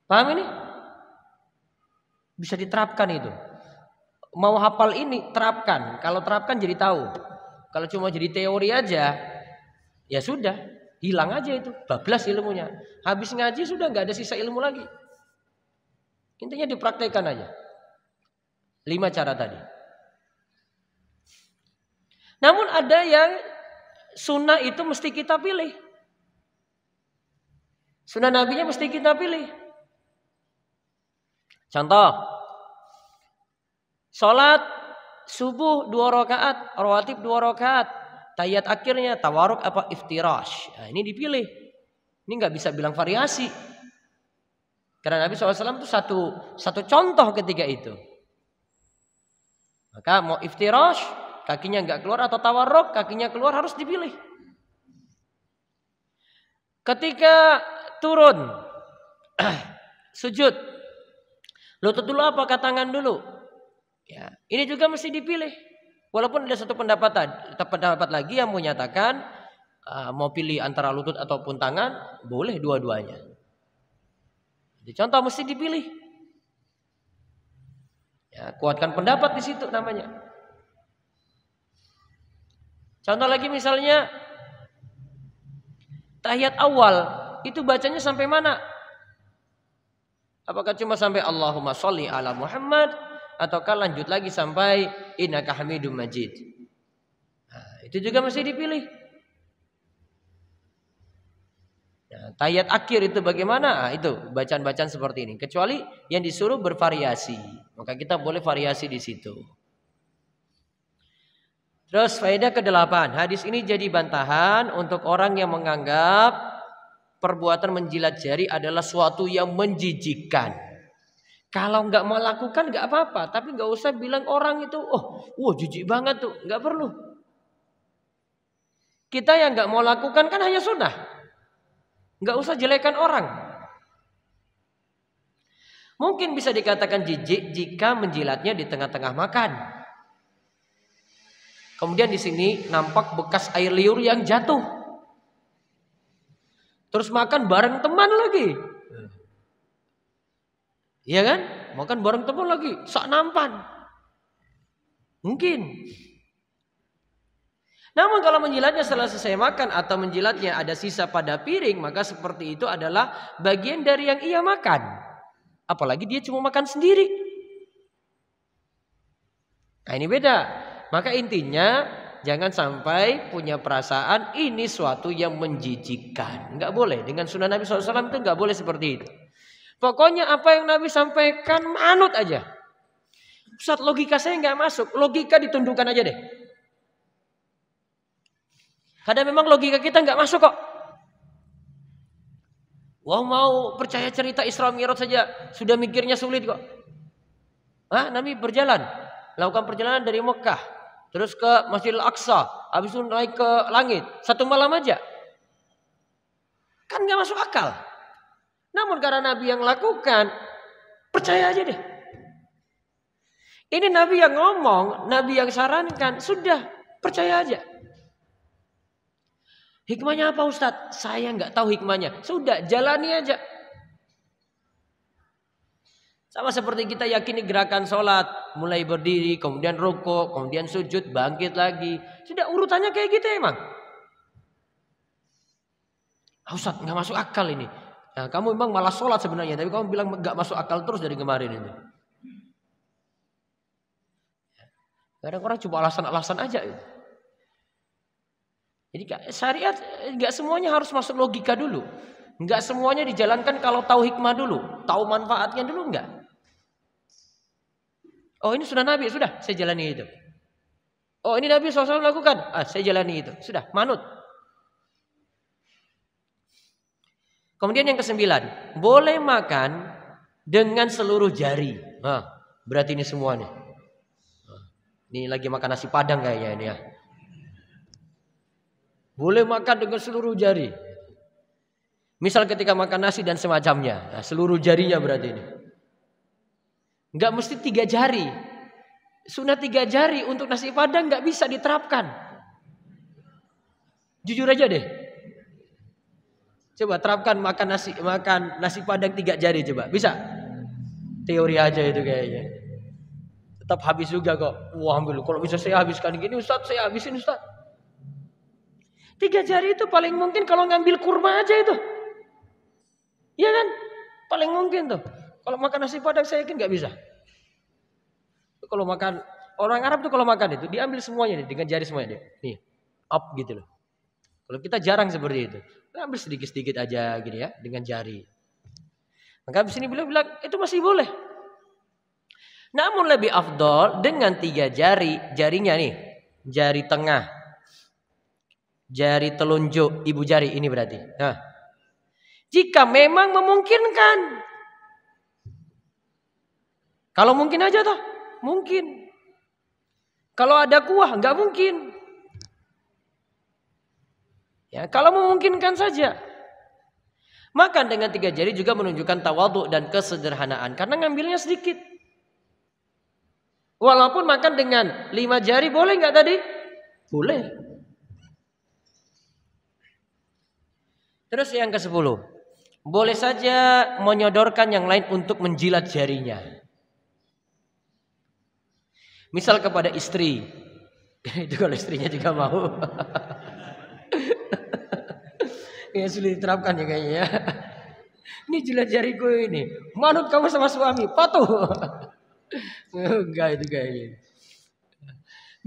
Paham ini? Bisa diterapkan itu. Mau hafal ini, terapkan. Kalau terapkan jadi tahu. Kalau cuma jadi teori aja, ya sudah. Hilang aja itu. Bablas ilmunya. Habis ngaji sudah nggak ada sisa ilmu lagi. Intinya dipraktekkan aja. 5 cara tadi. Namun ada yang sunnah itu mesti kita pilih. Sunnah nabinya mesti kita pilih. Contoh. Salat subuh 2 rakaat, rawatib 2 rakaat, tahiyat akhirnya tawarruk apa iftirash. Nah, ini dipilih. Ini nggak bisa bilang variasi. Karena Nabi SAW itu satu contoh ketika itu. Maka mau iftirash, kakinya nggak keluar atau tawarruk, kakinya keluar harus dipilih. Ketika turun sujud, lutut dulu apa tangan dulu? Ya, ini juga mesti dipilih. Walaupun ada satu pendapat lagi yang menyatakan mau pilih antara lutut ataupun tangan, boleh dua-duanya. Jadi contoh mesti dipilih. Ya, kuatkan pendapat di situ namanya. Contoh lagi misalnya tahiyat awal itu bacanya sampai mana? Apakah cuma sampai Allahumma sholli ala Muhammad ataukah lanjut lagi sampai innaka hamidum majid? Nah, itu juga mesti dipilih. Nah, tahiyat akhir itu bagaimana? Nah, itu bacaan-bacaan seperti ini. Kecuali yang disuruh bervariasi, maka kita boleh variasi di situ. Terus faedah ke-8, hadis ini jadi bantahan untuk orang yang menganggap perbuatan menjilat jari adalah suatu yang menjijikkan. Kalau nggak mau lakukan nggak apa-apa, tapi nggak usah bilang orang itu, wah jijik banget tuh, nggak perlu. Kita yang nggak mau lakukan kan hanya sunnah, nggak usah jelekan orang. Mungkin bisa dikatakan jijik jika menjilatnya di tengah-tengah makan. Kemudian di sini nampak bekas air liur yang jatuh. Terus makan bareng teman lagi. Iya kan? Makan bareng teman lagi, sak nampan. Mungkin. Namun kalau menjilatnya setelah selesai makan atau menjilatnya ada sisa pada piring, maka seperti itu adalah bagian dari yang ia makan. Apalagi dia cuma makan sendiri. Nah ini beda. Maka intinya jangan sampai punya perasaan ini suatu yang menjijikkan. Enggak boleh. Dengan sunnah Nabi SAW itu enggak boleh seperti itu. Pokoknya apa yang Nabi sampaikan manut aja. Ustaz, logika saya enggak masuk. Logika ditundukkan aja deh. Kadang memang logika kita nggak masuk kok. Wah, mau percaya cerita Isra Mi'raj saja sudah mikirnya sulit kok. Nabi berjalan, lakukan perjalanan dari Mekah, terus ke Masjidil Aqsa, habis itu naik ke langit, 1 malam aja. Kan nggak masuk akal. Namun karena Nabi yang lakukan, percaya aja deh. Ini Nabi yang ngomong, Nabi yang sarankan, sudah percaya aja. Hikmahnya apa Ustadz? Saya nggak tahu hikmahnya. Sudah, jalani aja. Sama seperti kita yakini gerakan sholat. Mulai berdiri, kemudian rukuk, kemudian sujud, bangkit lagi. Sudah urutannya kayak gitu emang. Ustadz, nggak masuk akal ini. Nah, kamu memang malah sholat sebenarnya. Tapi kamu bilang nggak masuk akal terus dari kemarin ini. Kadang orang cuma alasan-alasan aja. Jadi syariat nggak semuanya harus masuk logika dulu, nggak semuanya dijalankan kalau tahu hikmah dulu, tahu manfaatnya dulu nggak. Oh ini sudah Nabi, sudah saya jalani itu. Oh ini Nabi SAW lakukan, saya jalani itu, sudah manut. Kemudian yang ke-9, boleh makan dengan seluruh jari. Berarti ini semua nih. Ini lagi makan nasi padang kayaknya ini ya. Boleh makan dengan seluruh jari. Misal ketika makan nasi dan semacamnya. Nah, seluruh jarinya berarti ini. Enggak mesti 3 jari. Sunah 3 jari untuk nasi padang enggak bisa diterapkan. Jujur aja deh. Coba terapkan makan nasi padang 3 jari coba. Bisa? Teori aja itu kayaknya. Tetap habis juga kok. Wah ambil. Kalau bisa saya habiskan gini Ustaz, saya habisin Ustaz. 3 jari itu paling mungkin kalau ngambil kurma aja itu. Iya kan? Paling mungkin tuh. Kalau makan nasi padang saya yakin nggak bisa. Kalau makan orang Arab tuh kalau makan itu diambil semuanya nih dengan jari semuanya dia. Nih, up gitu loh. Kalau kita jarang seperti itu. Ambil sedikit-sedikit aja gini ya dengan jari. Maka di sini bilang itu masih boleh. Namun lebih afdol dengan 3 jari, jarinya nih, jari tengah. Jari telunjuk ibu jari ini berarti. Nah, jika memang memungkinkan. Kalau mungkin aja toh, mungkin. Kalau ada kuah nggak mungkin. Ya, kalau memungkinkan saja. Makan dengan 3 jari juga menunjukkan tawadhu dan kesederhanaan karena ngambilnya sedikit. Walaupun makan dengan 5 jari boleh nggak tadi? Boleh. Terus yang ke-10, boleh saja menyodorkan yang lain untuk menjilat jarinya. Misal kepada istri, itu kalau istrinya juga mau. Ya sulit diterapkan ya kayaknya ya. Ini jilat jariku ini, manut kamu sama suami, patuh. Enggak itu kayaknya.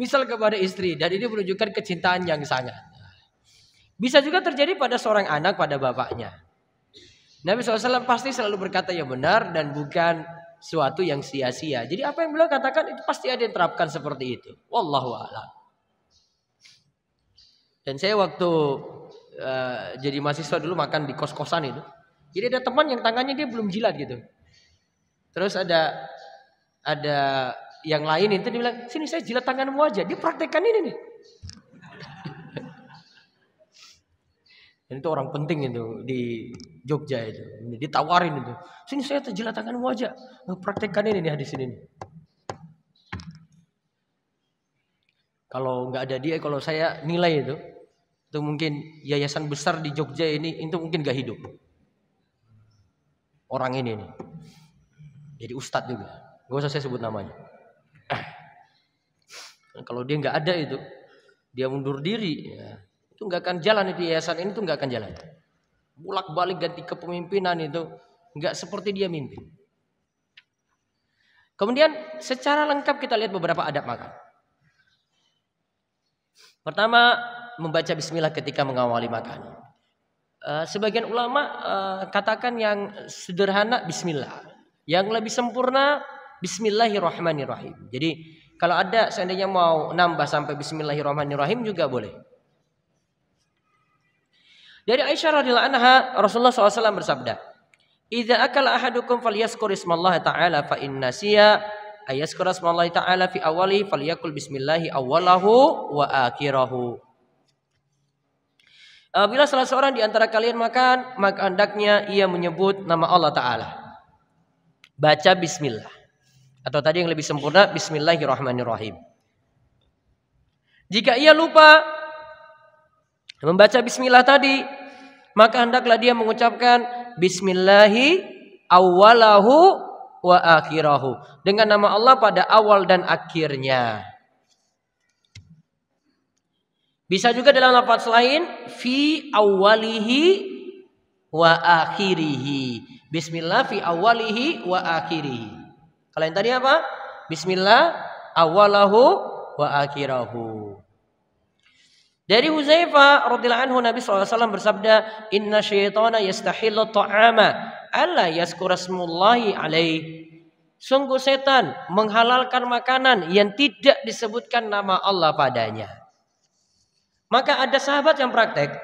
Misal kepada istri, dan ini menunjukkan kecintaan yang sangat. Bisa juga terjadi pada seorang anak pada bapaknya. Nabi SAW pasti selalu berkata yang benar dan bukan suatu yang sia-sia. Jadi apa yang beliau katakan itu pasti ada yang terapkan seperti itu. Wallahu a'lam. Dan saya waktu jadi mahasiswa dulu makan di kos-kosan itu. Jadi ada teman yang tangannya dia belum jilat gitu. Terus ada yang lain itu dia bilang, sini saya jilat tanganmu aja. Dia praktekkan ini nih. Dan itu orang penting itu di Jogja itu. Ditawarin itu. Sini saya jilat tanganmu aja. Praktekkan ini nih hadis ini. Kalau nggak ada dia, kalau saya nilai itu mungkin yayasan besar di Jogja ini itu mungkin gak hidup. Orang ini nih. Jadi ustadz juga. Gak usah saya sebut namanya. Kalau dia nggak ada itu, dia mundur diri, ya, itu nggak akan jalan, itu yayasan ini tuh nggak akan jalan. Bolak-balik ganti kepemimpinan itu nggak seperti dia mimpin. Kemudian secara lengkap kita lihat beberapa adab makan. Pertama, membaca bismillah ketika mengawali makan. Sebagian ulama katakan yang sederhana bismillah, yang lebih sempurna bismillahirrahmanirrahim. Jadi kalau ada seandainya mau nambah sampai bismillahirrahmanirrahim juga boleh. Dari Aisyah radhiyallahu anha, Rasulullah SAW bersabda, "Idza akala ahadukum falyazkur ismallahi ta'ala fa in nasiya ayazkura ismallahi ta'ala fi awwalihi falyakul bismillahi awwalahu wa akhirahu." Bila salah seorang di antara kalian makan, maka hendaknya ia menyebut nama Allah Ta'ala. Baca bismillah. Atau tadi yang lebih sempurna bismillahirrahmanirrahim. Jika ia lupa membaca bismillah tadi, maka hendaklah dia mengucapkan bismillahi awwalahu wa akhirahu, dengan nama Allah pada awal dan akhirnya. Bisa juga dalam lafaz lain fi awwalihi wa akhirihi. Bismillah fi awwalihi wa akhirihi. Kalau yang tadi apa? Bismillah awwalahu wa akhirahu. Dari Huzaifah radhiyallahu anhu, Nabi SAW bersabda, "Inna syaitana yastahillu ta'ama alla yazkura smullahi alaih." Sungguh setan menghalalkan makanan yang tidak disebutkan nama Allah padanya. Maka ada sahabat yang praktek,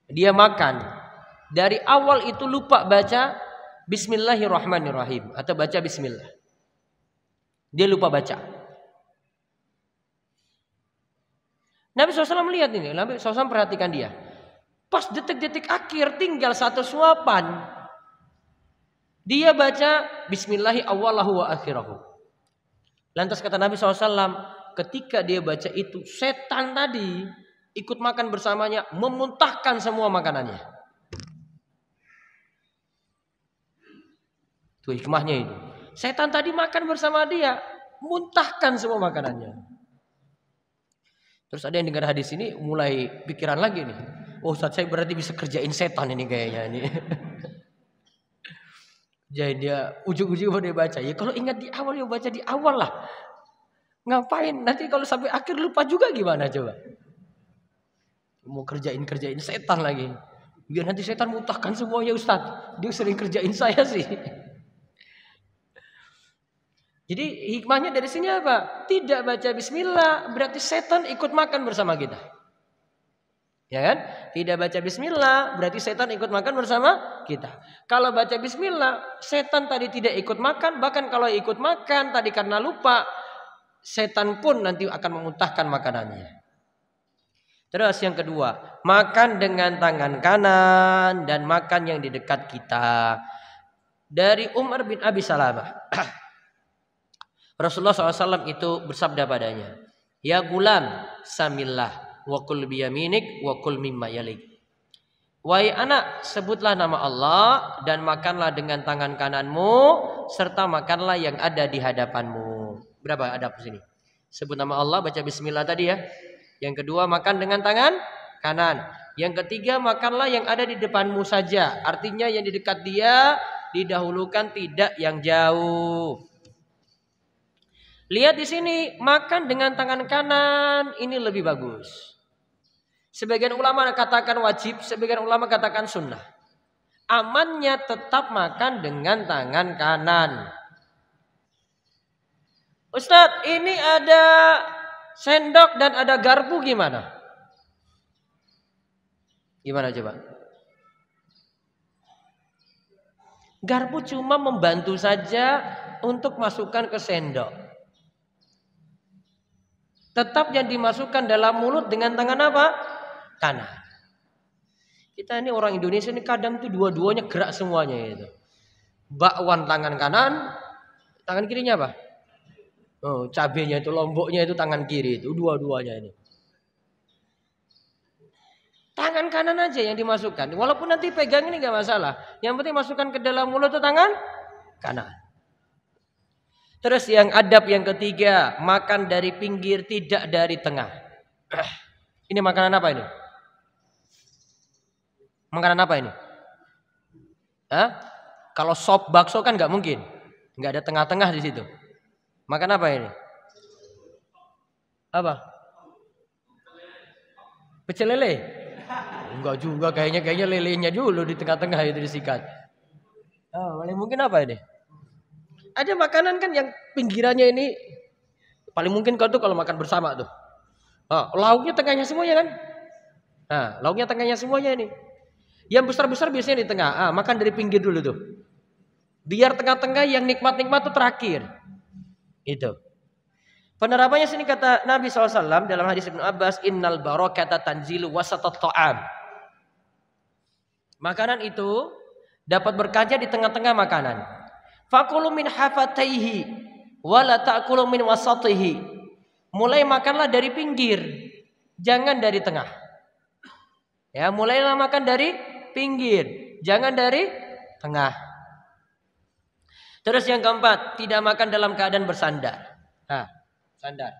dia makan dari awal itu lupa baca bismillahirrahmanirrahim atau baca bismillah. Dia lupa baca. Nabi SAW melihat ini, Nabi SAW perhatikan dia. Pas detik-detik akhir tinggal satu suapan, dia baca bismillahi awwalahu wa akhirahu. Lantas kata Nabi SAW, ketika dia baca itu, setan tadi ikut makan bersamanya, memuntahkan semua makanannya. Itu hikmahnya itu. Setan tadi makan bersama dia, muntahkan semua makanannya. Terus ada yang dengar hadis ini mulai pikiran lagi nih. Oh, Ustaz, saya berarti bisa kerjain setan ini kayaknya nih. Jadi dia ujung-ujung dia baca. Ya kalau ingat di awal, ya baca di awal lah. Ngapain? Nanti kalau sampai akhir lupa juga gimana coba? Mau kerjain setan lagi. Biar nanti setan muntahkan semuanya, Ustaz. Dia sering kerjain saya sih. Jadi hikmahnya dari sini apa? Tidak baca bismillah berarti setan ikut makan bersama kita. Ya kan? Tidak baca bismillah berarti setan ikut makan bersama kita. Kalau baca bismillah, setan tadi tidak ikut makan, bahkan kalau ikut makan tadi karena lupa, setan pun nanti akan memuntahkan makanannya. Terus yang kedua, makan dengan tangan kanan dan makan yang di dekat kita. Dari Umar bin Abi Salamah, Rasulullah SAW itu bersabda padanya, "Ya gulam, samillah, wa kul biyaminik, wa kul mimma yalik." Wahai anak, sebutlah nama Allah dan makanlah dengan tangan kananmu, serta makanlah yang ada di hadapanmu. Berapa adab di sini? Sebut nama Allah, baca bismillah tadi ya. Yang kedua, makan dengan tangan kanan. Yang ketiga, makanlah yang ada di depanmu saja. Artinya yang di dekat dia didahulukan, tidak yang jauh. Lihat di sini, makan dengan tangan kanan ini lebih bagus. Sebagian ulama katakan wajib, sebagian ulama katakan sunnah. Amannya tetap makan dengan tangan kanan. Ustadz, ini ada sendok dan ada garpu gimana? Gimana coba? Garpu cuma membantu saja untuk masukkan ke sendok. Tetap yang dimasukkan dalam mulut dengan tangan apa? Kanan. Kita ini orang Indonesia ini kadang tuh dua-duanya gerak semuanya itu. Bakwan tangan kanan, tangan kirinya apa? Oh, cabenya itu, lomboknya itu tangan kiri itu, dua-duanya ini. Tangan kanan aja yang dimasukkan. Walaupun nanti pegang ini nggak masalah. Yang penting masukkan ke dalam mulut itu tangan kanan. Terus yang adab yang ketiga, makan dari pinggir tidak dari tengah. Ini makanan apa ini? Makanan apa ini? Hah? Kalau sop bakso kan nggak mungkin, nggak ada tengah-tengah di situ. Makan apa ini? Apa? Pecel lele? Enggak juga, kayaknya lelenya dulu di tengah-tengah itu disikat. Oh, paling mungkin apa ini? Ada makanan kan yang pinggirannya ini paling mungkin kalau makan bersama tuh. Oh, lauknya tengahnya semuanya kan? Nah, lauknya tengahnya semuanya ini. Yang besar-besar biasanya di tengah. Makan dari pinggir dulu tuh. Biar tengah-tengah yang nikmat-nikmat tuh terakhir. Itu. Penerapannya sini kata Nabi SAW dalam hadis Ibnu Abbas, innal barakata tanzilu wasatat ta'am. Makanan itu dapat berkahnya di tengah-tengah makanan. Fakulu min hafataihi wala ta'kulu min wasatihi. Mulai makanlah dari pinggir, jangan dari tengah. Ya, mulailah makan dari pinggir, jangan dari tengah. Terus yang keempat, tidak makan dalam keadaan bersandar. Sandar.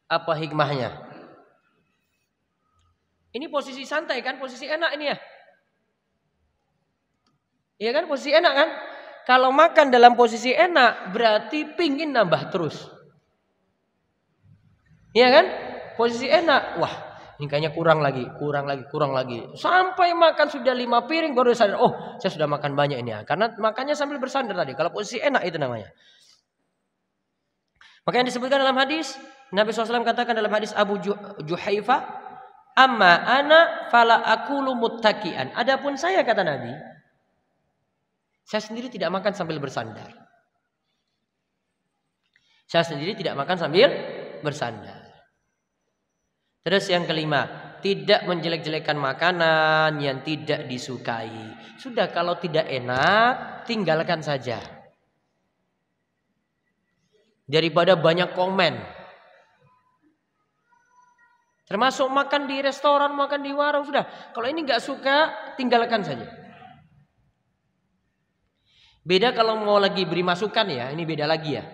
Apa hikmahnya? Ini posisi santai kan, posisi enak ini ya. Iya kan, posisi enak kan? Kalau makan dalam posisi enak, berarti pingin nambah terus. Iya kan? Posisi enak. Wah, ini kayaknya kurang lagi. Sampai makan sudah 5 piring baru sadar, oh saya sudah makan banyak ini ya. Karena makannya sambil bersandar tadi. Kalau posisi enak itu namanya. Maka yang disebutkan dalam hadis, Nabi SAW katakan dalam hadis Abu Juhaifa, amma ana fala akulu muttaki'an. Adapun saya, kata Nabi, saya sendiri tidak makan sambil bersandar. Saya sendiri tidak makan sambil bersandar. Terus yang kelima, tidak menjelek-jelekan makanan yang tidak disukai. Sudah, kalau tidak enak, tinggalkan saja. Daripada banyak komen. Termasuk makan di restoran, makan di warung, sudah. Kalau ini nggak suka, tinggalkan saja. Beda kalau mau lagi beri masukan ya, ini beda lagi ya.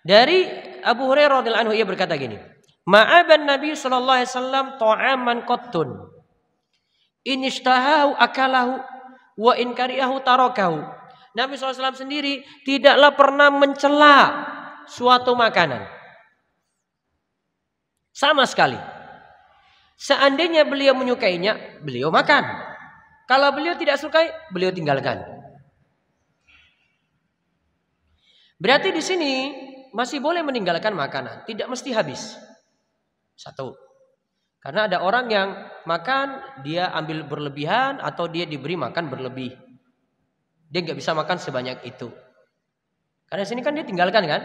Dari Abu Hurairah radhiyallahu anhu, ia berkata gini, ma'aban Nabi sallallahu alaihi wasallam ta'aman qattun. In ishtahahu akalahu wa in karihahu tarakahu. Nabi SAW sendiri tidaklah pernah mencela suatu makanan. Sama sekali. Seandainya beliau menyukainya, beliau makan. Kalau beliau tidak sukai, beliau tinggalkan. Berarti di sini masih boleh meninggalkan makanan, tidak mesti habis. Satu. Karena ada orang yang makan, dia ambil berlebihan atau dia diberi makan berlebih. Dia nggak bisa makan sebanyak itu. Karena sini kan dia tinggalkan kan.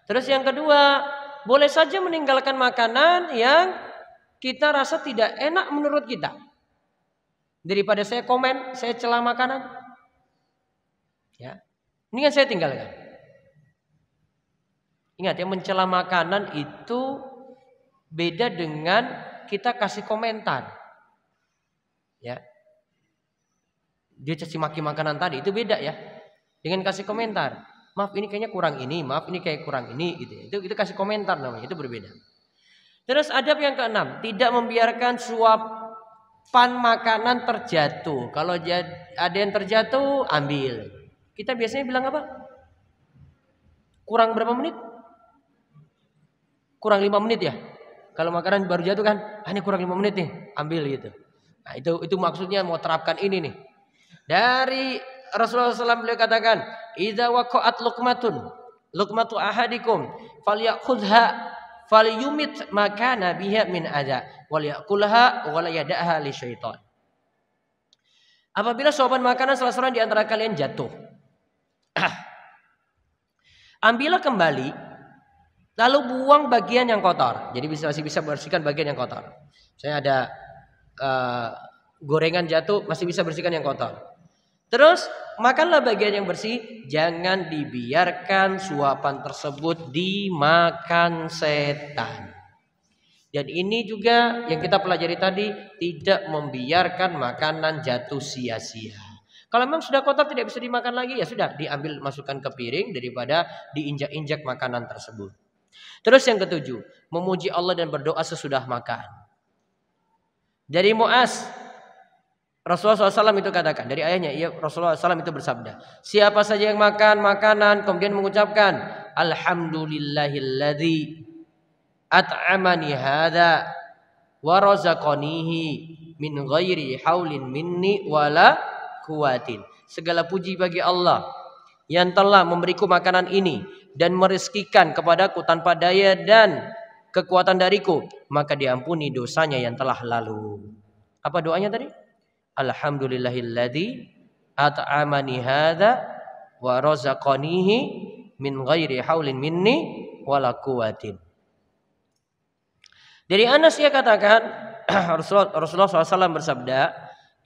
Terus yang kedua, boleh saja meninggalkan makanan yang kita rasa tidak enak menurut kita. Daripada saya komen, saya cela makanan. Ya, ini kan saya tinggalkan. Ingat ya, mencela makanan itu beda dengan kita kasih komentar. Ya. Dia caci maki makanan tadi itu beda ya. Dengan kasih komentar. Maaf ini kayaknya kurang ini, maaf ini kayak kurang ini gitu. Itu kasih komentar namanya, itu berbeda. Terus adab yang keenam, tidak membiarkan suapan makanan terjatuh. Kalau ada yang terjatuh, ambil. Kita biasanya bilang apa? Kurang berapa menit? Kurang 5 menit ya. Kalau makanan baru jatuh kan, ini kurang 5 menit nih, ambil gitu. Nah, itu maksudnya mau terapkan ini nih. Dari Rasulullah SAW beliau katakan, idza waqa'at luqmatu ahadikum falyakhudha falyumit makana biha min adza wal yakulha wala yada'ha li syaitan. Apabila suapan makanan salah seorang di antara kalian jatuh, ambillah kembali Lalu buang bagian yang kotor. Jadi masih bisa bersihkan bagian yang kotor. Saya ada gorengan jatuh, masih bisa bersihkan yang kotor. Terus makanlah bagian yang bersih. Jangan dibiarkan suapan tersebut dimakan setan. Dan ini juga yang kita pelajari tadi, tidak membiarkan makanan jatuh sia-sia. Kalau memang sudah kotor tidak bisa dimakan lagi, ya sudah diambil masukkan ke piring daripada diinjak-injak makanan tersebut. Terus yang ketujuh, memuji Allah dan berdoa sesudah makan. Dari Muaz, Rasulullah SAW itu katakan, dari ayahnya, Rasulullah SAW itu bersabda, siapa saja yang makan makanan kemudian mengucapkan Alhamdulillahilladzi at'amani hadza wa razaqanihi min ghairi haulin minni wala quwatin. Segala puji bagi Allah yang telah memberiku makanan ini dan merezekikan kepadaku tanpa daya dan kekuatan dariku, maka diampuni dosanya yang telah lalu. Apa doanya tadi? Alhamdulillahilladzi at'amani hadza wa razaqanihi min ghairi haulin minni wala quwatin. Dari Anas dia katakan Rasulullah SAW bersabda,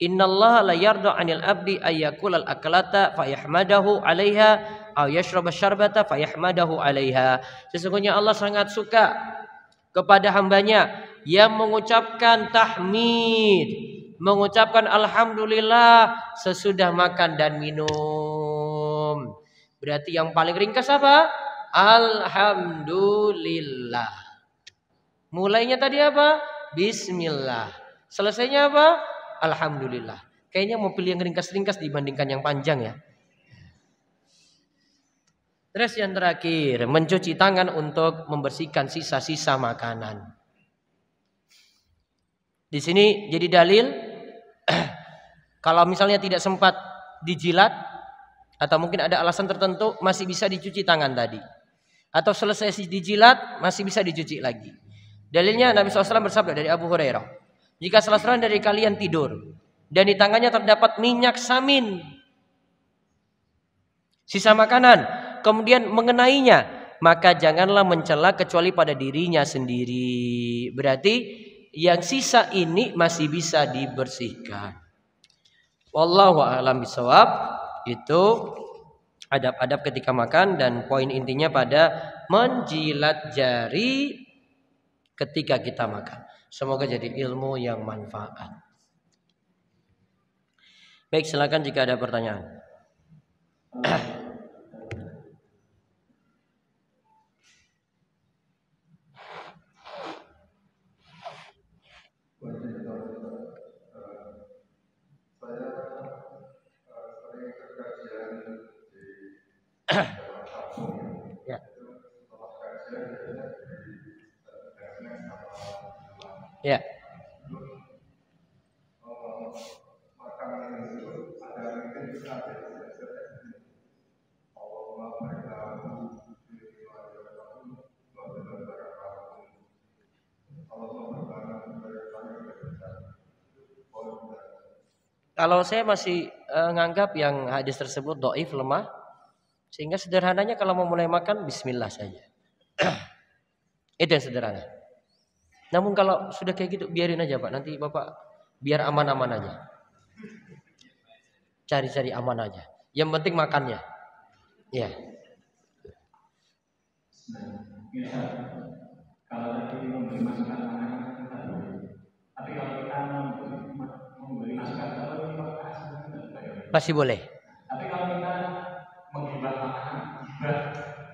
Innallaha la yarda 'anil abdi ayyakul al-aklata fayahmadahu 'alaiha aw yashraba syarbata fayahmadahu 'alaiha. Sesungguhnya Allah sangat suka kepada hambanya yang mengucapkan tahmid, mengucapkan alhamdulillah sesudah makan dan minum. Berarti yang paling ringkas apa? Alhamdulillah. Mulainya tadi apa? Bismillah. Selesainya apa? Alhamdulillah. Kayaknya mau pilih yang ringkas-ringkas dibandingkan yang panjang ya. Terus yang terakhir, mencuci tangan untuk membersihkan sisa-sisa makanan. Di sini jadi dalil kalau misalnya tidak sempat dijilat atau mungkin ada alasan tertentu masih bisa dicuci tangan tadi. Atau selesai dijilat masih bisa dicuci lagi. Dalilnya Nabi SAW bersabda dari Abu Hurairah, jika salah seorang dari kalian tidur dan di tangannya terdapat minyak samin, sisa makanan, kemudian mengenainya, maka janganlah mencela kecuali pada dirinya sendiri. Berarti yang sisa ini masih bisa dibersihkan. Wallahu a'lam bishawab. Itu adab-adab ketika makan dan poin intinya pada menjilat jari ketika kita makan. Semoga jadi ilmu yang manfaat. Baik, silakan jika ada pertanyaan. Ya. Ya. Kalau saya masih nganggap yang hadis tersebut dhaif, lemah, sehingga sederhananya kalau mau mulai makan bismillah saja. Itu yang sederhana. Namun kalau sudah kayak gitu biarin aja Pak, nanti Bapak biar aman-aman aja. Cari-cari aman aja. Yang penting makannya. Ya. Kalau tadi memberi masukan makanan kita boleh. Tapi kalau kita memberi masukan kalau kita Masih boleh. Tapi kalau kita menghibah makanan,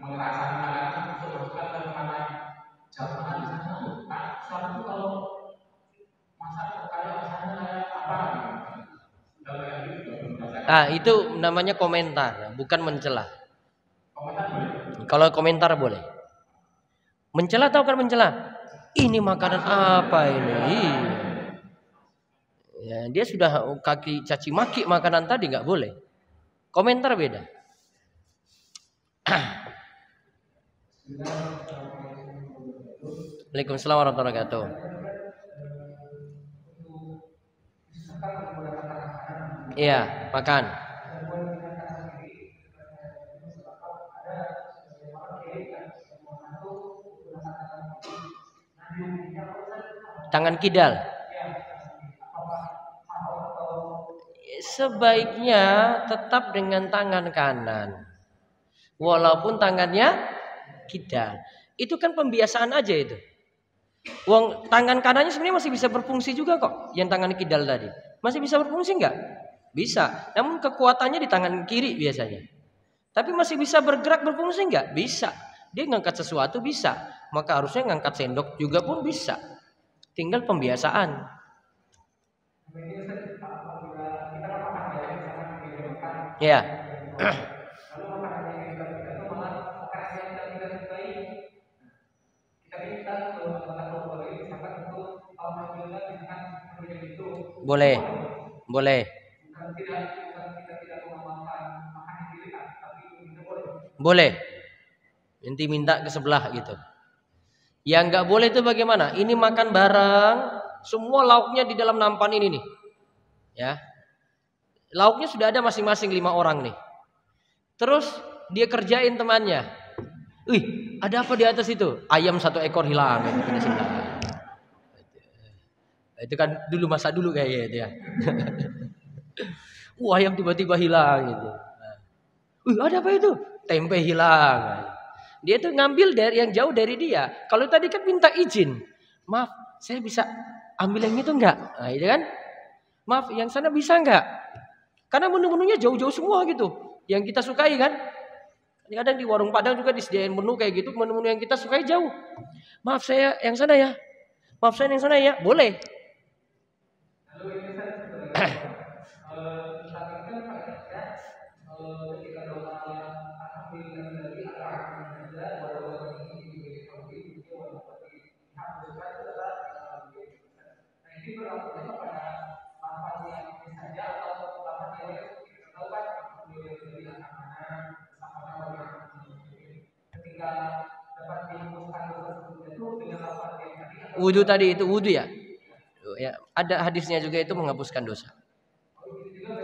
mengerasani makanan untuk masukan ke mana jamaah di sana. Nah, suatu kalau masak kayak rasanya kayak apa gitu. Itu namanya komentar, bukan mencela. Komentar boleh. Kalau komentar boleh. Mencela atau kan mencela? Ini makanan apa ini? Ya, dia sudah kaki caci maki makanan tadi nggak boleh. Komentar beda. Waalaikumsalam warahmatullahi wabarakatuh. Iya, makan. Tangan kidal. Sebaiknya tetap dengan tangan kanan. Walaupun tangannya kidal. Itu kan pembiasaan aja itu. Wong tangan kanannya sebenarnya masih bisa berfungsi juga kok. Yang tangan kidal tadi. Masih bisa berfungsi enggak? Bisa. Namun kekuatannya di tangan kiri biasanya. Tapi masih bisa bergerak berfungsi enggak? Bisa. Dia ngangkat sesuatu bisa. Maka harusnya ngangkat sendok juga pun bisa. Tinggal pembiasaan. Ya. Boleh. Boleh. Boleh. Inti minta ke sebelah gitu. Yang nggak boleh itu bagaimana? Ini makan bareng, semua lauknya di dalam nampan ini nih. Ya. Lauknya sudah ada masing-masing 5 orang nih. Terus dia kerjain temannya. Wih, ada apa di atas itu? Ayam 1 ekor hilang gitu. Itu kan dulu masa dulu kayaknya itu ya. Ayam tiba-tiba hilang gitu. Ada apa itu? Tempe hilang. Dia tuh ngambil dari yang jauh dari dia. Kalau tadi kan minta izin. Maaf, saya bisa ambil yang itu enggak? Nah, itu kan? Maaf, yang sana bisa enggak? Karena menu-menunya jauh-jauh semua gitu. Yang kita sukai kan? Kadang di warung Padang juga disediain menu kayak gitu. Menu-menu yang kita sukai jauh. Maaf, saya yang sana ya. Maaf, saya yang sana ya. Boleh. Wudu tadi itu wudu ya? Ya, ada hadisnya juga itu menghapuskan dosa.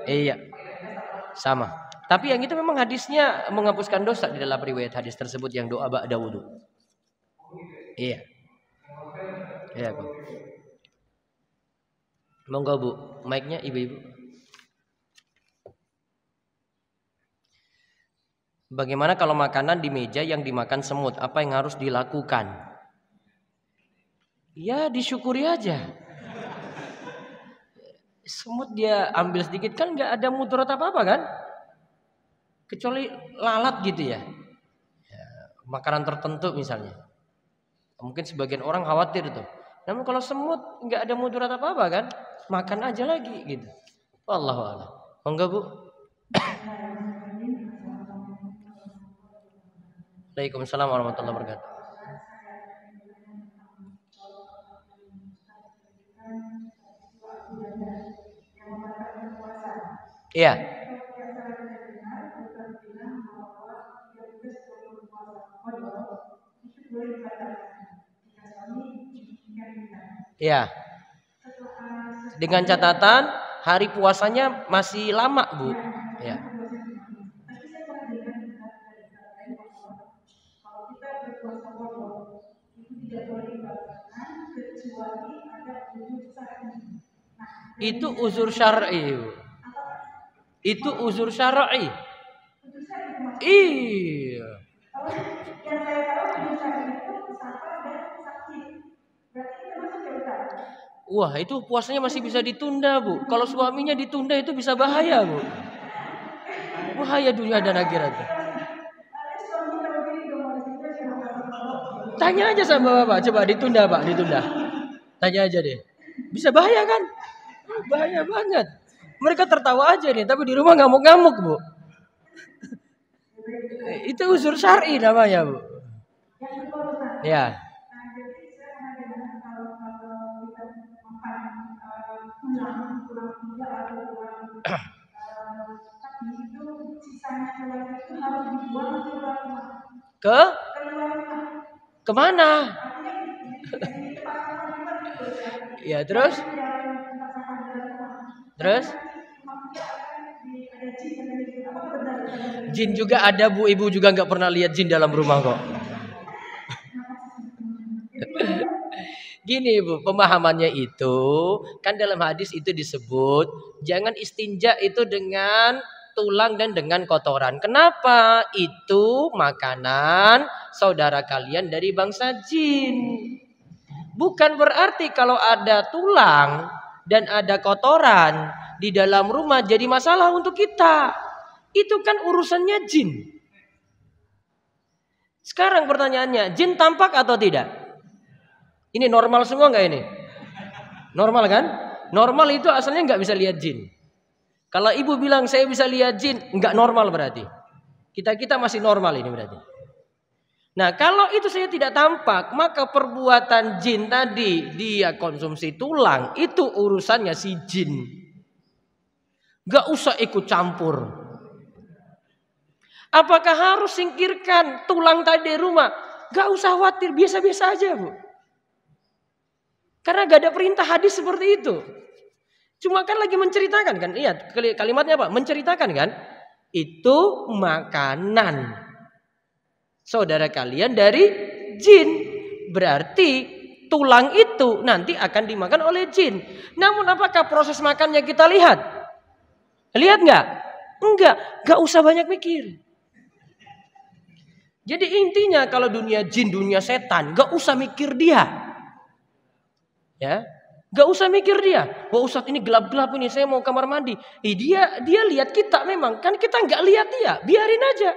Iya. Sama. Tapi yang itu memang hadisnya menghapuskan dosa di dalam riwayat hadis tersebut yang doa ba'da wudu. Iya. Iya, Bu. Monggo, Bu. Mic-nya ibu-ibu. Bagaimana kalau makanan di meja yang dimakan semut? Apa yang harus dilakukan? Ya, disyukuri aja. Semut dia ambil sedikit kan nggak ada mudarat apa-apa kan? Kecuali lalat gitu ya. Makanan tertentu misalnya. Mungkin sebagian orang khawatir tuh. Namun kalau semut nggak ada mudarat apa-apa kan? Makan aja lagi gitu. Wallahu a'lam. Enggak, Bu? Waalaikumsalam warahmatullahi wabarakatuh. Iya. Iya. Dengan catatan hari puasanya masih lama, Bu. Ya. Itu uzur syar'i. Itu uzur syar'i. Iya. Wah, itu puasanya masih bisa ditunda, Bu. Kalau suaminya ditunda itu bisa bahaya, Bu. Bahaya dunia dan akhirat. Tanya aja sama Bapak, coba ditunda, Pak, ditunda. Tanya aja deh. Bisa bahaya kan? Bahaya banget. Mereka tertawa aja nih, tapi di rumah ngamuk-ngamuk, Bu. Itu uzur syar'i namanya, Bu. Ya. Kemana? Ya terus? Jin juga ada, Bu. Ibu juga nggak pernah lihat jin dalam rumah kok. Gini Bu, pemahamannya itu kan dalam hadis itu disebut jangan istinja itu dengan tulang dan dengan kotoran. Kenapa? Itu makanan saudara kalian dari bangsa jin. Bukan berarti kalau ada tulang dan ada kotoran di dalam rumah jadi masalah untuk kita. Itu kan urusannya jin. Sekarang pertanyaannya, jin tampak atau tidak? Ini normal semua nggak ini? Normal kan? Normal itu asalnya nggak bisa lihat jin. Kalau ibu bilang saya bisa lihat jin, nggak normal berarti. Kita masih normal ini berarti. Nah kalau itu saya tidak tampak, maka perbuatan jin tadi dia konsumsi tulang itu urusannya si jin. Nggak usah ikut campur. Apakah harus singkirkan tulang tadi di rumah? Nggak usah khawatir, biasa-biasa aja Bu. Karena gak ada perintah hadis seperti itu. Cuma kan lagi menceritakan kan. Lihat kalimatnya apa? Menceritakan kan. Itu makanan saudara kalian dari jin. Berarti tulang itu nanti akan dimakan oleh jin. Namun apakah proses makannya kita lihat? Lihat gak? Enggak. Gak usah banyak mikir. Jadi intinya kalau dunia jin, dunia setan, gak usah mikir dia. Ya, gak usah mikir dia. Wah Ustadz ini gelap-gelap ini, saya mau kamar mandi. Dia lihat kita memang, kan kita nggak lihat dia, biarin aja.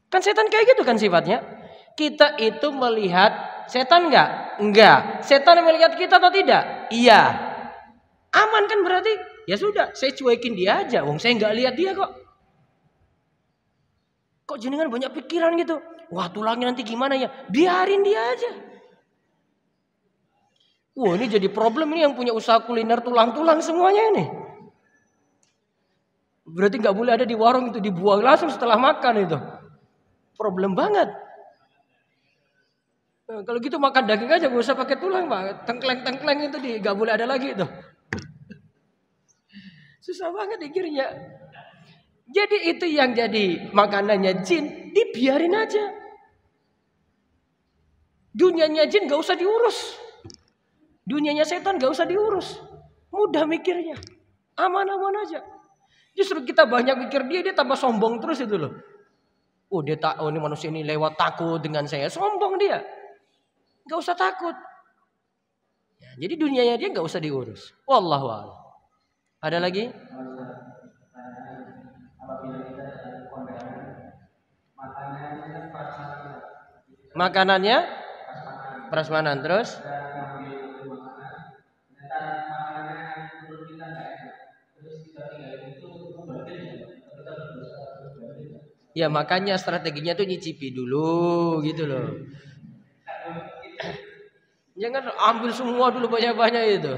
Kan setan kayak gitu kan sifatnya. Kita itu melihat setan nggak? Enggak. Setan melihat kita atau tidak? Iya. Aman kan berarti? Ya sudah, saya cuekin dia aja. Wong saya nggak lihat dia kok. Kok jenengan banyak pikiran gitu? Wah tulangnya nanti gimana ya? Biarin dia aja. Wah ini jadi problem ini yang punya usaha kuliner tulang-tulang semuanya ini. Berarti nggak boleh ada di warung itu, dibuang langsung setelah makan itu. Problem banget. Nah, kalau gitu makan daging aja, gak usah pakai tulang Pak. Tengkleng-tengkleng itu nggak boleh ada lagi itu. Susah banget dikirnya. Jadi itu yang jadi makanannya jin, dibiarin aja. Dunianya jin gak usah diurus. Dunianya setan gak usah diurus. Mudah mikirnya. Aman-aman aja. Justru kita banyak mikir dia tambah sombong terus itu loh. Oh ini manusia ini lewat takut dengan saya. Sombong dia. Gak usah takut. Ya, jadi dunianya dia gak usah diurus. Wallahu a'lam. Ada lagi? Makanannya prasmanan terus. Ya makanya strateginya tuh nyicipi dulu gitu loh. Jangan ambil semua dulu banyak-banyak itu.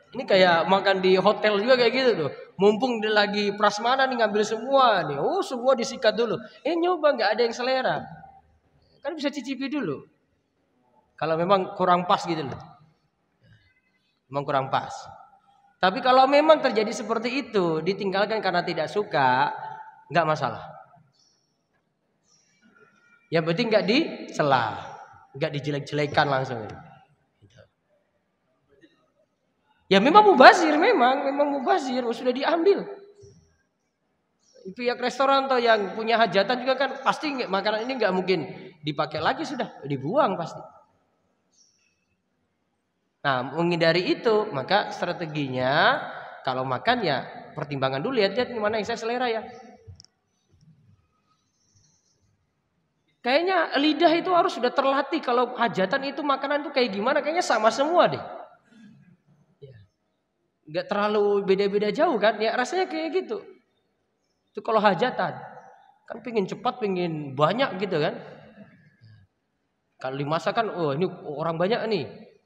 Ini kayak makan di hotel juga kayak gitu tuh. Mumpung dia lagi prasmanan nih ngambil semua nih. Oh semua disikat dulu. Nyoba nggak ada yang selera. Kan bisa cicipi dulu. Kalau memang kurang pas gitu loh. Memang kurang pas. Tapi kalau memang terjadi seperti itu, ditinggalkan karena tidak suka, nggak masalah. Yang penting nggak dicela, nggak dijelek-jelekan langsung. Ya memang mubazir, memang mubazir, sudah diambil. Pihak restoran atau yang punya hajatan juga kan pasti makanan ini nggak mungkin dipakai lagi, sudah dibuang pasti. Nah menghindari itu maka strateginya kalau makan ya pertimbangan dulu, lihat mana yang saya selera ya. Kayaknya lidah itu harus sudah terlatih kalau hajatan itu makanan itu kayak gimana, kayaknya sama semua deh. Gak terlalu beda-beda jauh kan, ya rasanya kayak gitu. Itu kalau hajatan kan pengen cepat, pengen banyak gitu kan. Kalau dimasak kan, oh ini orang banyak nih,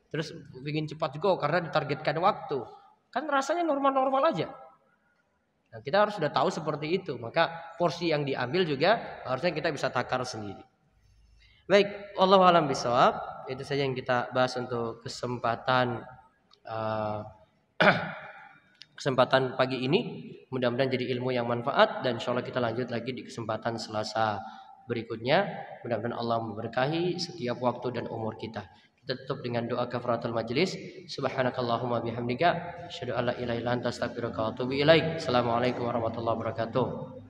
terus pengen cepat juga karena ditargetkan waktu. Kan rasanya normal-normal aja. Nah, kita harus sudah tahu seperti itu, maka porsi yang diambil juga harusnya kita bisa takar sendiri. Baik, wallahu a'lam bishawab. Itu saja yang kita bahas untuk kesempatan kesempatan pagi ini. Mudah-mudahan jadi ilmu yang manfaat dan insyaallah kita lanjut lagi di kesempatan Selasa berikutnya. Mudah-mudahan Allah memberkahi setiap waktu dan umur kita. Kita tutup dengan doa kafaratul majlis. Subhanakallahumma bihamdika asyhadu an la ilaha illa anta astaghfiruka wa atubu ilaik. Assalamualaikum warahmatullahi wabarakatuh.